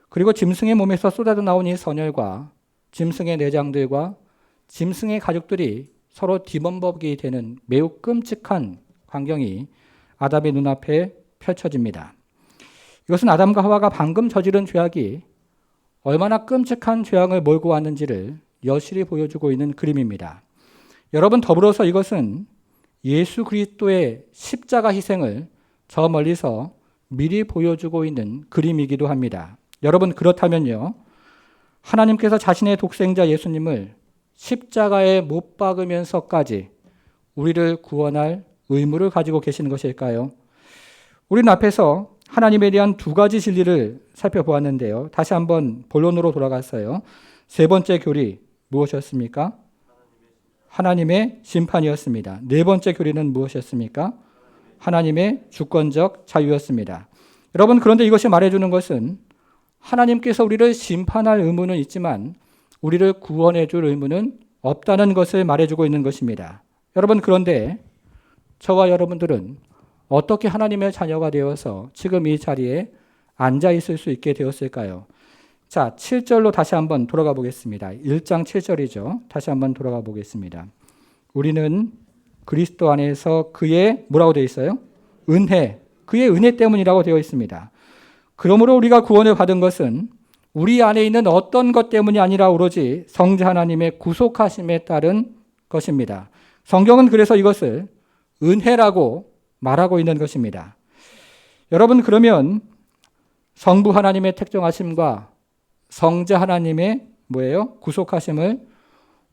그리고 짐승의 몸에서 쏟아져 나온 이 선혈과 짐승의 내장들과 짐승의 가죽들이 서로 뒤범벅이 되는 매우 끔찍한 광경이 아담의 눈앞에 펼쳐집니다. 이것은 아담과 하와가 방금 저지른 죄악이 얼마나 끔찍한 죄악을 몰고 왔는지를 여실히 보여주고 있는 그림입니다. 여러분, 더불어서 이것은 예수 그리스도의 십자가 희생을 저 멀리서 미리 보여주고 있는 그림이기도 합니다. 여러분, 그렇다면요, 하나님께서 자신의 독생자 예수님을 십자가에 못 박으면서까지 우리를 구원할 의무를 가지고 계시는 것일까요? 우리는 앞에서 하나님에 대한 두 가지 진리를 살펴보았는데요. 다시 한번 본론으로 돌아갔어요. 세 번째 교리 무엇이었습니까? 하나님의 심판이었습니다. 네 번째 교리는 무엇이었습니까? 하나님의 주권적 자유였습니다. 여러분, 그런데 이것이 말해주는 것은 하나님께서 우리를 심판할 의무는 있지만 우리를 구원해 줄 의무는 없다는 것을 말해주고 있는 것입니다. 여러분, 그런데 저와 여러분들은 어떻게 하나님의 자녀가 되어서 지금 이 자리에 앉아 있을 수 있게 되었을까요? 자, 7절로 다시 한번 돌아가 보겠습니다. 1장 7절이죠. 다시 한번 돌아가 보겠습니다. 우리는 그리스도 안에서 그의 뭐라고 되어 있어요? 은혜. 그의 은혜 때문이라고 되어 있습니다. 그러므로 우리가 구원을 받은 것은 우리 안에 있는 어떤 것 때문이 아니라 오로지 성자 하나님의 구속하심에 따른 것입니다. 성경은 그래서 이것을 은혜라고 말하고 있는 것입니다. 여러분, 그러면 성부 하나님의 택정하심과 성자 하나님의 뭐예요? 구속하심을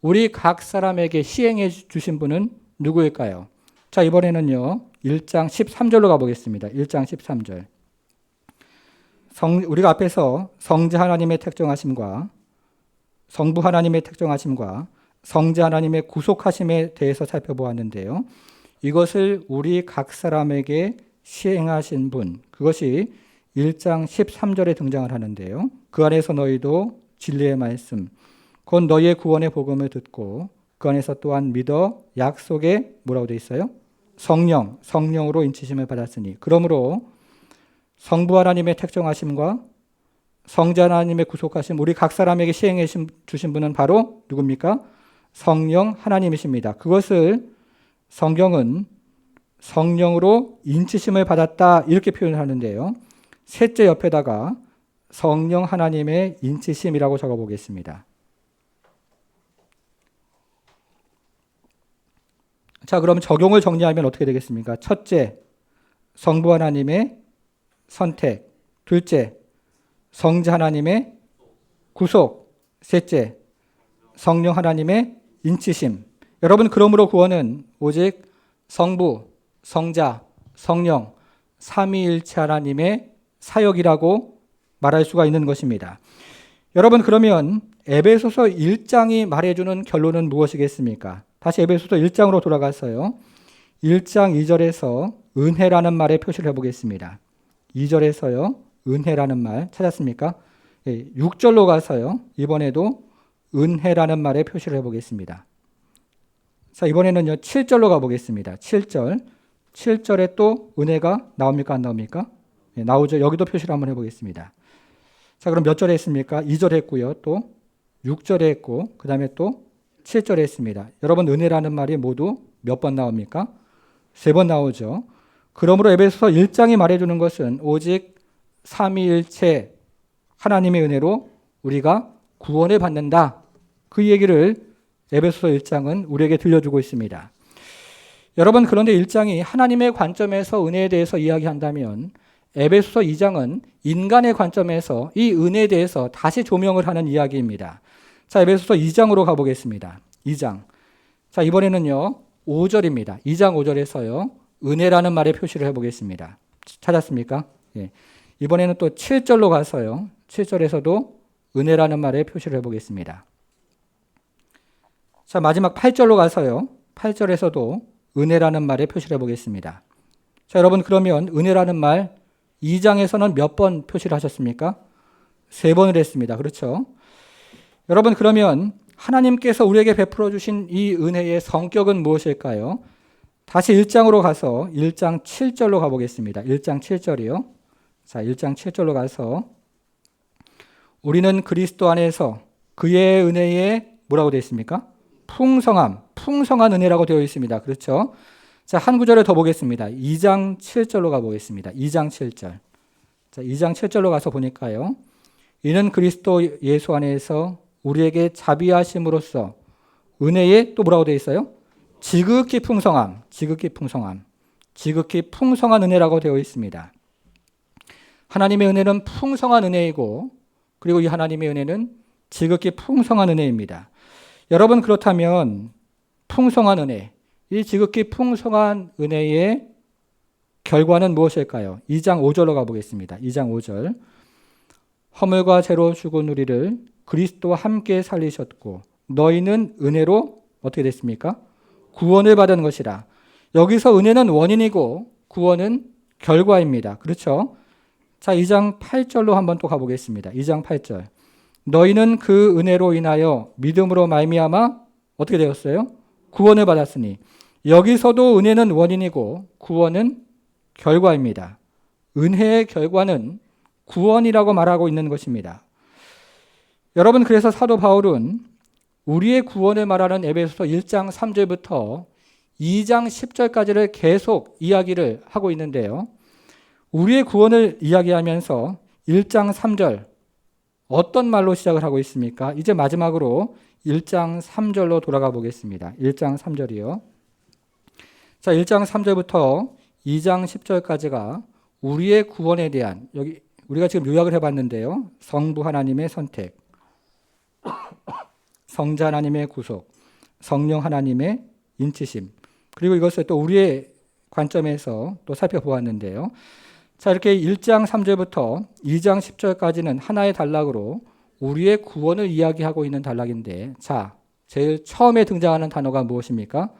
우리 각 사람에게 시행해 주신 분은 누구일까요? 자, 이번에는요. 1장 13절로 가보겠습니다. 1장 13절. 우리가 앞에서 성자 하나님의 택정하심과 성부 하나님의 택정하심과 성자 하나님의 구속하심에 대해서 살펴보았는데요. 이것을 우리 각 사람에게 시행하신 분, 그것이 1장 13절에 등장을 하는데요. 그 안에서 너희도 진리의 말씀, 곧 너희의 구원의 복음을 듣고 그 안에서 또한 믿어 약속에 뭐라고 되어 있어요? 성령으로 인치심을 받았으니. 그러므로 성부 하나님의 택정하심과 성자 하나님의 구속하심, 우리 각 사람에게 시행해 주신 분은 바로 누굽니까? 성령 하나님이십니다. 그것을 성경은 성령으로 인치심을 받았다 이렇게 표현을 하는데요. 셋째 옆에다가 성령 하나님의 인치심이라고 적어보겠습니다. 자, 그럼 적용을 정리하면 어떻게 되겠습니까? 첫째, 성부 하나님의 선택. 둘째, 성자 하나님의 구속. 셋째, 성령 하나님의 인치심. 여러분, 그러므로 구원은 오직 성부, 성자, 성령, 삼위일체 하나님의 사역이라고 말할 수가 있는 것입니다. 여러분, 그러면 에베소서 1장이 말해주는 결론은 무엇이겠습니까? 다시 에베소서 1장으로 돌아가서요. 1장 2절에서 은혜라는 말에 표시를 해보겠습니다. 2절에서요. 은혜라는 말 찾았습니까? 6절로 가서요. 이번에도 은혜라는 말에 표시를 해보겠습니다. 자, 이번에는요. 7절로 가보겠습니다. 7절에 또 은혜가 나옵니까? 안 나옵니까? 네, 나오죠. 여기도 표시를 한번 해보겠습니다. 자, 그럼 몇 절에 했습니까? 2절에 했고요. 또 6절에 했고 그 다음에 또 7절에 했습니다. 여러분, 은혜라는 말이 모두 몇 번 나옵니까? 3번 나오죠. 그러므로 에베소서 1장이 말해주는 것은 오직 삼위일체 하나님의 은혜로 우리가 구원을 받는다. 그 얘기를 에베소서 1장은 우리에게 들려주고 있습니다. 여러분, 그런데 1장이 하나님의 관점에서 은혜에 대해서 이야기한다면 에베소서 2장은 인간의 관점에서 이 은혜에 대해서 다시 조명을 하는 이야기입니다. 자, 에베소서 2장으로 가보겠습니다. 2장. 자, 이번에는요. 5절입니다. 2장 5절에서요. 은혜라는 말에 표시를 해보겠습니다. 찾았습니까? 예. 이번에는 또 7절로 가서요. 7절에서도 은혜라는 말에 표시를 해보겠습니다. 자, 마지막 8절로 가서요. 8절에서도 은혜라는 말에 표시를 해보겠습니다. 자, 여러분, 그러면 은혜라는 말 2장에서는 몇 번 표시를 하셨습니까? 3번을 했습니다. 그렇죠? 여러분, 그러면 하나님께서 우리에게 베풀어 주신 이 은혜의 성격은 무엇일까요? 다시 1장으로 가서 1장 7절로 가보겠습니다. 1장 7절이요. 자, 1장 7절로 가서 우리는 그리스도 안에서 그의 은혜에 뭐라고 되어 있습니까? 풍성한 은혜라고 되어 있습니다. 그렇죠? 자, 한 구절을 더 보겠습니다. 2장 7절로 가보겠습니다. 2장 7절. 자, 2장 7절로 가서 보니까요. 이는 그리스도 예수 안에서 우리에게 자비하심으로써 은혜에 또 뭐라고 되어 있어요? 지극히 풍성한 은혜라고 되어 있습니다. 하나님의 은혜는 풍성한 은혜이고 그리고 이 하나님의 은혜는 지극히 풍성한 은혜입니다. 여러분, 그렇다면 풍성한 은혜, 이 지극히 풍성한 은혜의 결과는 무엇일까요? 2장 5절로 가보겠습니다. 2장 5절. 허물과 죄로 죽은 우리를 그리스도와 함께 살리셨고 너희는 은혜로 어떻게 됐습니까? 구원을 받은 것이라. 여기서 은혜는 원인이고 구원은 결과입니다. 그렇죠? 자, 2장 8절로 한번 또 가보겠습니다. 2장 8절. 너희는 그 은혜로 인하여 믿음으로 말미암아 어떻게 되었어요? 구원을 받았으니. 여기서도 은혜는 원인이고 구원은 결과입니다. 은혜의 결과는 구원이라고 말하고 있는 것입니다. 여러분, 그래서 사도 바울은 우리의 구원을 말하는 에베소서 1장 3절부터 2장 10절까지를 계속 이야기를 하고 있는데요. 우리의 구원을 이야기하면서 1장 3절 어떤 말로 시작을 하고 있습니까? 이제 마지막으로 1장 3절로 돌아가 보겠습니다. 1장 3절이요. 자, 1장 3절부터 2장 10절까지가 우리의 구원에 대한, 여기 우리가 지금 요약을 해봤는데요. 성부 하나님의 선택, 성자 하나님의 구속, 성령 하나님의 인치심, 그리고 이것을 또 우리의 관점에서 또 살펴보았는데요. 자, 이렇게 1장 3절부터 2장 10절까지는 하나의 단락으로 우리의 구원을 이야기하고 있는 단락인데, 자, 제일 처음에 등장하는 단어가 무엇입니까?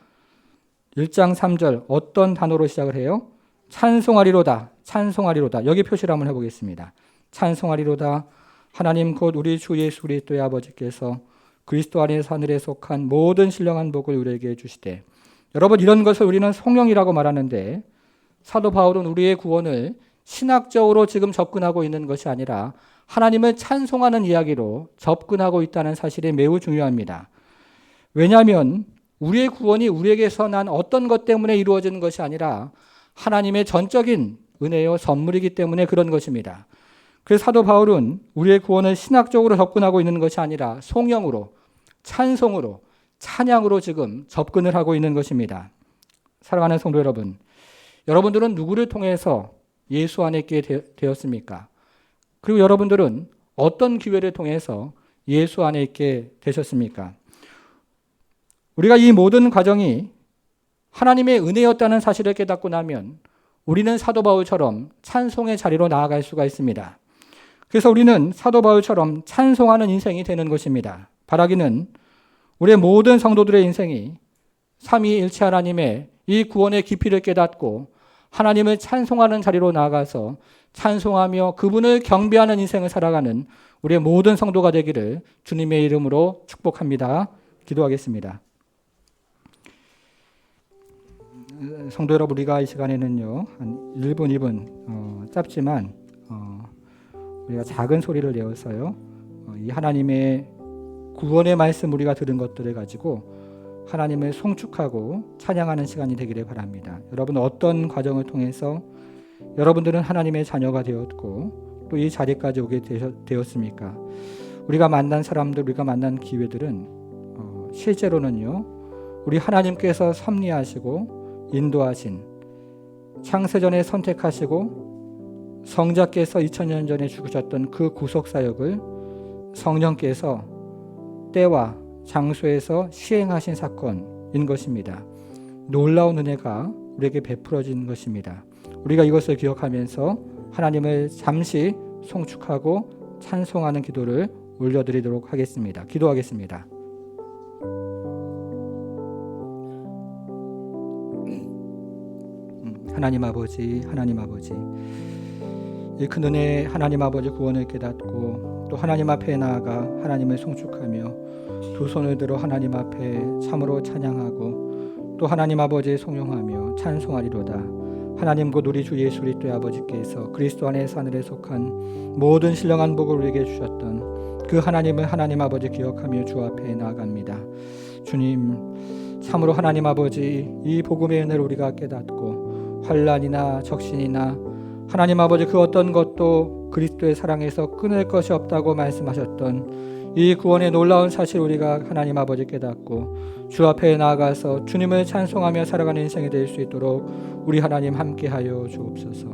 1장 3절 어떤 단어로 시작을 해요? 찬송하리로다, 찬송하리로다. 여기 표시를 한번 해보겠습니다. 찬송하리로다. 하나님 곧 우리 주 예수 그리스도의 아버지께서 그리스도 안에서 하늘에 속한 모든 신령한 복을 우리에게 주시되. 여러분, 이런 것을 우리는 성령이라고 말하는데 사도 바울은 우리의 구원을 신학적으로 지금 접근하고 있는 것이 아니라 하나님을 찬송하는 이야기로 접근하고 있다는 사실이 매우 중요합니다. 왜냐하면 우리의 구원이 우리에게서 난 어떤 것 때문에 이루어지는 것이 아니라 하나님의 전적인 은혜요 선물이기 때문에 그런 것입니다. 그래서 사도 바울은 우리의 구원을 신학적으로 접근하고 있는 것이 아니라 성령으로, 찬송으로, 찬양으로 지금 접근을 하고 있는 것입니다. 사랑하는 성도 여러분, 여러분들은 누구를 통해서 예수 안에 있게 되었습니까? 그리고 여러분들은 어떤 기회를 통해서 예수 안에 있게 되셨습니까? 우리가 이 모든 과정이 하나님의 은혜였다는 사실을 깨닫고 나면 우리는 사도 바울처럼 찬송의 자리로 나아갈 수가 있습니다. 그래서 우리는 사도 바울처럼 찬송하는 인생이 되는 것입니다. 바라기는 우리의 모든 성도들의 인생이 삼위일체 하나님의 이 구원의 깊이를 깨닫고 하나님을 찬송하는 자리로 나아가서 찬송하며 그분을 경배하는 인생을 살아가는 우리의 모든 성도가 되기를 주님의 이름으로 축복합니다. 기도하겠습니다. 성도 여러분, 우리가 이 시간에는요 한 1분 2분 짧지만 우리가 작은 소리를 내어서요 이 하나님의 구원의 말씀 우리가 들은 것들을 가지고 하나님을 송축하고 찬양하는 시간이 되기를 바랍니다. 여러분, 어떤 과정을 통해서 여러분들은 하나님의 자녀가 되었고 또 이 자리까지 오게 되었습니까? 우리가 만난 사람들, 우리가 만난 기회들은 실제로는요 우리 하나님께서 섭리하시고 인도하신, 창세전에 선택하시고 성자께서 2000년 전에 죽으셨던 그 구속사역을 성령께서 때와 장소에서 시행하신 사건인 것입니다. 놀라운 은혜가 우리에게 베풀어진 것입니다. 우리가 이것을 기억하면서 하나님을 잠시 송축하고 찬송하는 기도를 올려드리도록 하겠습니다. 기도하겠습니다. 하나님 아버지, 하나님 아버지, 이 큰 은혜 하나님 아버지 구원을 깨닫고 또 하나님 앞에 나아가 하나님을 송축하며 두 손을 들어 하나님 앞에 참으로 찬양하고 또 하나님 아버지의 송영하며 찬송하리로다. 하나님 곧 우리 주 예수 그리스도의 아버지께서 그리스도 안에서 하늘에 속한 모든 신령한 복을 우리에게 주셨던 그 하나님을 하나님 아버지 기억하며 주 앞에 나아갑니다. 주님, 참으로 하나님 아버지 이 복음의 은혜를 우리가 깨닫고 환난이나 적신이나 하나님 아버지 그 어떤 것도 그리스도의 사랑에서 끊을 것이 없다고 말씀하셨던 이 구원의 놀라운 사실 우리가 하나님 아버지 깨닫고 주 앞에 나아가서 주님을 찬송하며 살아가는 인생이 될 수 있도록 우리 하나님 함께하여 주옵소서.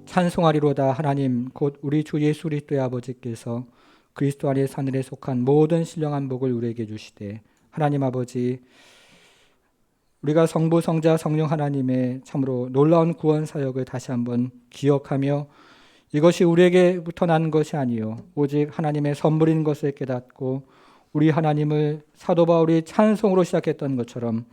찬송하리로다. 하나님 곧 우리 주 예수 그리스도의 아버지께서 그리스도 안에 하늘에 속한 모든 신령한 복을 우리에게 주시되 하나님 아버지 우리가 성부 성자 성령 하나님의 참으로 놀라운 구원 사역을 다시 한번 기억하며 이것이 우리에게부터 난 것이 아니요 오직 하나님의 선물인 것을 깨닫고 우리 하나님을 사도 바울이 찬송으로 시작했던 것처럼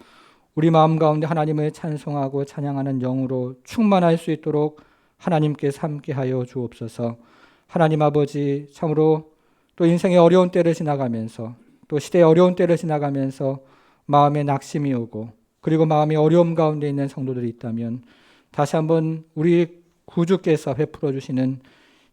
우리 마음 가운데 하나님을 찬송하고 찬양하는 영으로 충만할 수 있도록 하나님께서 함께하여 주옵소서. 하나님 아버지 참으로 또 인생의 어려운 때를 지나가면서 또 시대의 어려운 때를 지나가면서 마음에 낙심이 오고 그리고 마음의 어려움 가운데 있는 성도들이 있다면 다시 한번 우리 구주께서 베풀어 주시는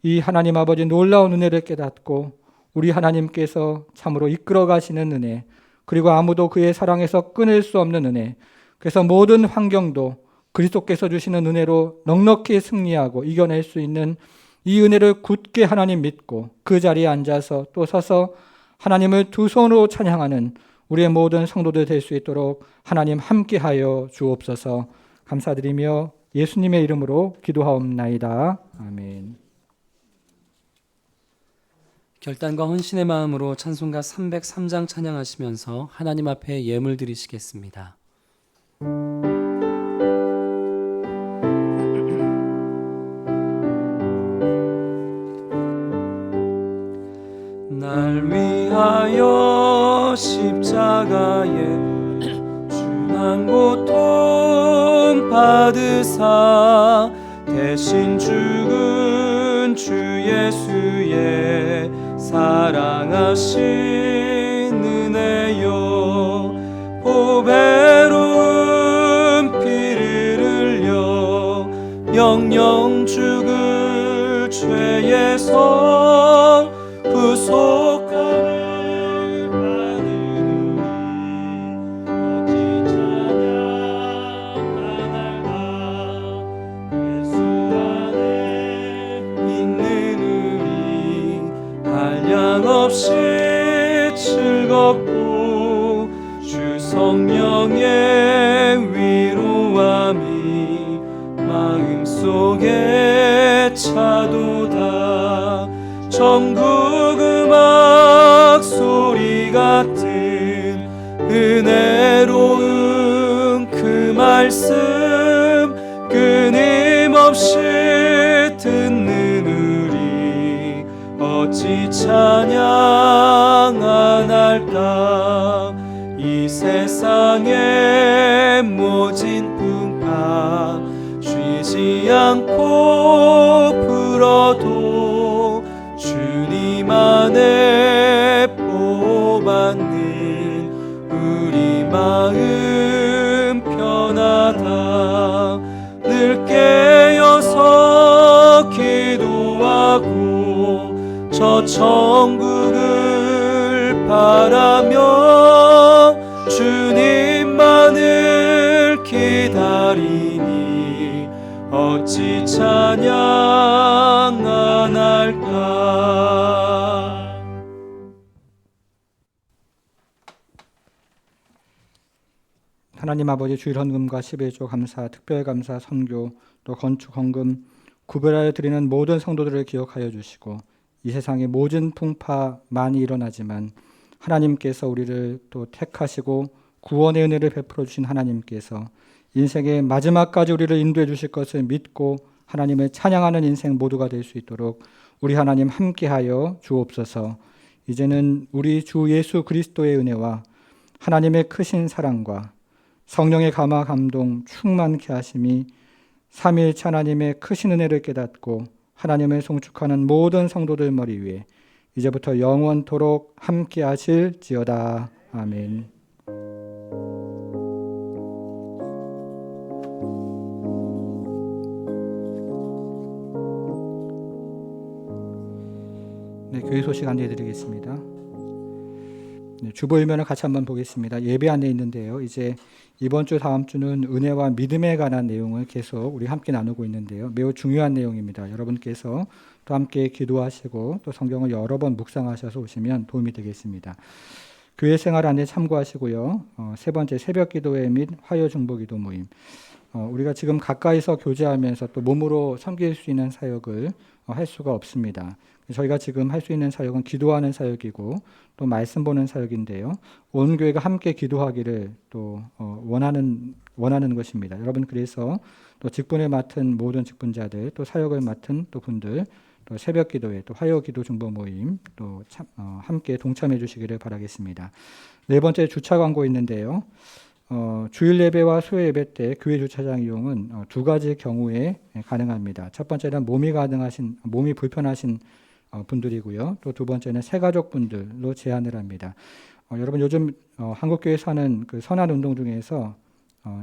이 하나님 아버지 놀라운 은혜를 깨닫고 우리 하나님께서 참으로 이끌어 가시는 은혜, 그리고 아무도 그의 사랑에서 끊을 수 없는 은혜, 그래서 모든 환경도 그리스도께서 주시는 은혜로 넉넉히 승리하고 이겨낼 수 있는 이 은혜를 굳게 하나님 믿고 그 자리에 앉아서 또 서서 하나님을 두 손으로 찬양하는 우리의 모든 성도들 될 수 있도록 하나님 함께하여 주옵소서. 감사드리며 예수님의 이름으로 기도하옵나이다. 아멘. 결단과 헌신의 마음으로 찬송가 303장 찬양하시면서 하나님 앞에 예물 드리시겠습니다. 날 위하여 십자가에 중한 고통 받으사 대신 죽은 주 예수의 사랑하신 은혜여, 보배로운 피를 흘려 영영 죽을 죄에서 구속함을 받으니 어찌 찬양하나이까. 예수 안에 있는 우리 한량없이 즐겁고 주 성령의 위로함이 마음속에 차도다. 천국 음악 소리 같은 은혜로운 그 말씀 끊임없이 듣는 우리 어찌 찬양 안 할까. 이 세상의 모진 풍파 쉬지 않고 불어도 주님 안에 보받는 우리 마음 편하다. 늘 깨어서 기도하고 저 천국을 바라며 주님만을 기다리니 어찌 찬양 안 할까. 하나님 아버지, 주일 헌금과 11조 감사, 특별 감사, 선교, 또 건축 헌금 구별하여 드리는 모든 성도들을 기억하여 주시고, 이 세상에 모든 풍파 많이 일어나지만 하나님께서 우리를 또 택하시고 구원의 은혜를 베풀어 주신 하나님께서 인생의 마지막까지 우리를 인도해 주실 것을 믿고 하나님을 찬양하는 인생 모두가 될 수 있도록 우리 하나님 함께하여 주옵소서. 이제는 우리 주 예수 그리스도의 은혜와 하나님의 크신 사랑과 성령의 감화 감동 충만케 하심이 삼위일체 하나님의 크신 은혜를 깨닫고 하나님을 송축하는 모든 성도들 머리 위에 이제부터 영원토록 함께 하실지어다. 아멘. 네, 교회 소식 안내해 드리겠습니다. 네, 주보일면을 같이 한번 보겠습니다. 예배 안내 있는데요. 이제 이번 주 다음 주는 은혜와 믿음에 관한 내용을 계속 우리 함께 나누고 있는데요. 매우 중요한 내용입니다. 여러분께서 또 함께 기도하시고 또 성경을 여러 번 묵상하셔서 오시면 도움이 되겠습니다. 교회 생활 안내 참고하시고요. 세 번째 새벽 기도회 및 화요 중보 기도 모임. 우리가 지금 가까이서 교제하면서 또 몸으로 섬길 수 있는 사역을 할 수가 없습니다. 저희가 지금 할 수 있는 사역은 기도하는 사역이고 또 말씀 보는 사역인데요. 온 교회가 함께 기도하기를 또 원하는 것입니다. 여러분, 그래서 또 직분을 맡은 모든 직분자들, 또 사역을 맡은 또 분들, 또 새벽 기도회, 또 화요 기도 중보 모임 또 함께 동참해 주시기를 바라겠습니다. 네 번째 주차 광고 있는데요. 주일 예배와 수요 예배 때 교회 주차장 이용은 두 가지 경우에 가능합니다. 첫 번째는 몸이 불편하신 분들이고요. 또 두 번째는 새가족 분들로 제한을 합니다. 여러분, 요즘 한국교회에서 하는 그 선한 운동 중에서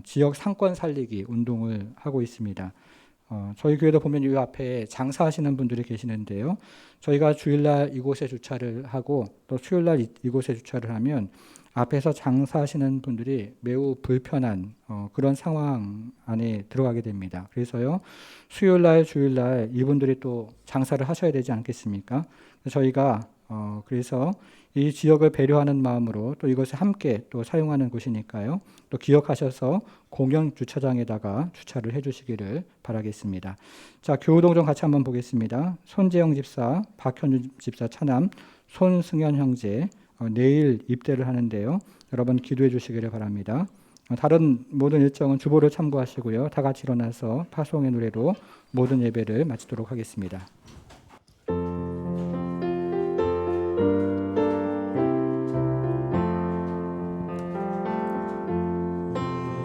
지역 상권 살리기 운동을 하고 있습니다. 저희 교회도 보면 이 앞에 장사하시는 분들이 계시는데요. 저희가 주일날 이곳에 주차를 하고 또 수요일날 이곳에 주차를 하면 앞에서 장사하시는 분들이 매우 불편한 그런 상황 안에 들어가게 됩니다. 그래서요, 수요일날, 주일날 이분들이 또 장사를 하셔야 되지 않겠습니까? 저희가 그래서 이 지역을 배려하는 마음으로 또 이것을 함께 또 사용하는 곳이니까요. 또 기억하셔서 공영 주차장에다가 주차를 해주시기를 바라겠습니다. 자, 교우동정 같이 한번 보겠습니다. 손재영 집사, 박현준 집사 차남, 손승현 형제 내일 입대를 하는데요. 여러분 기도해 주시기를 바랍니다. 다른 모든 일정은 주보를 참고하시고요. 다 같이 일어나서 파송의 노래로 모든 예배를 마치도록 하겠습니다.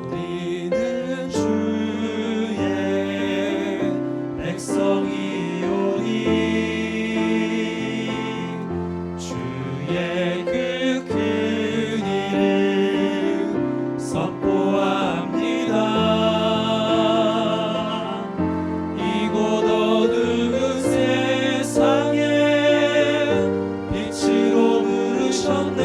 우리는 주의 백성이오니 주의 그 큰 일을 선포합니다. 이곳 어두운 세상에 빛으로 부르셨네.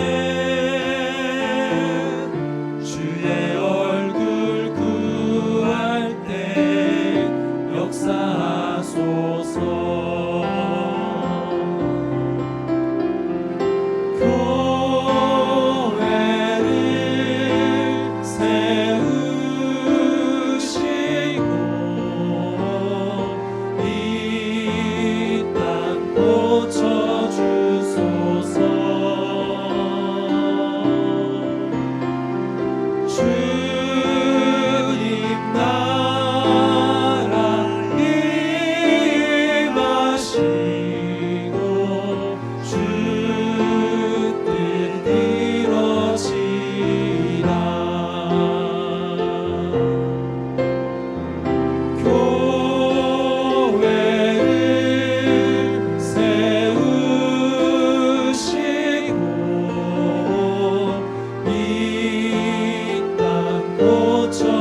주의 얼굴 구할 때 역사하소서. 교회를 세우시고 이 땅 고쳐주소서. 주님 나라 임하시고 주 뜻 이루어지라. 교회를 세우시고 이 땅 고쳐주소서.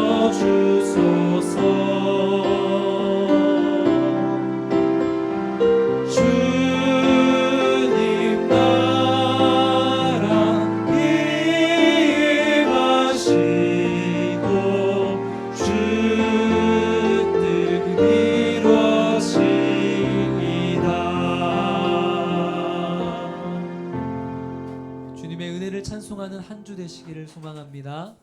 주님 나라 임하시고 주 뜻 이루어지이다. 주님의 은혜를 찬송하는 한 주 되시기를 소망합니다.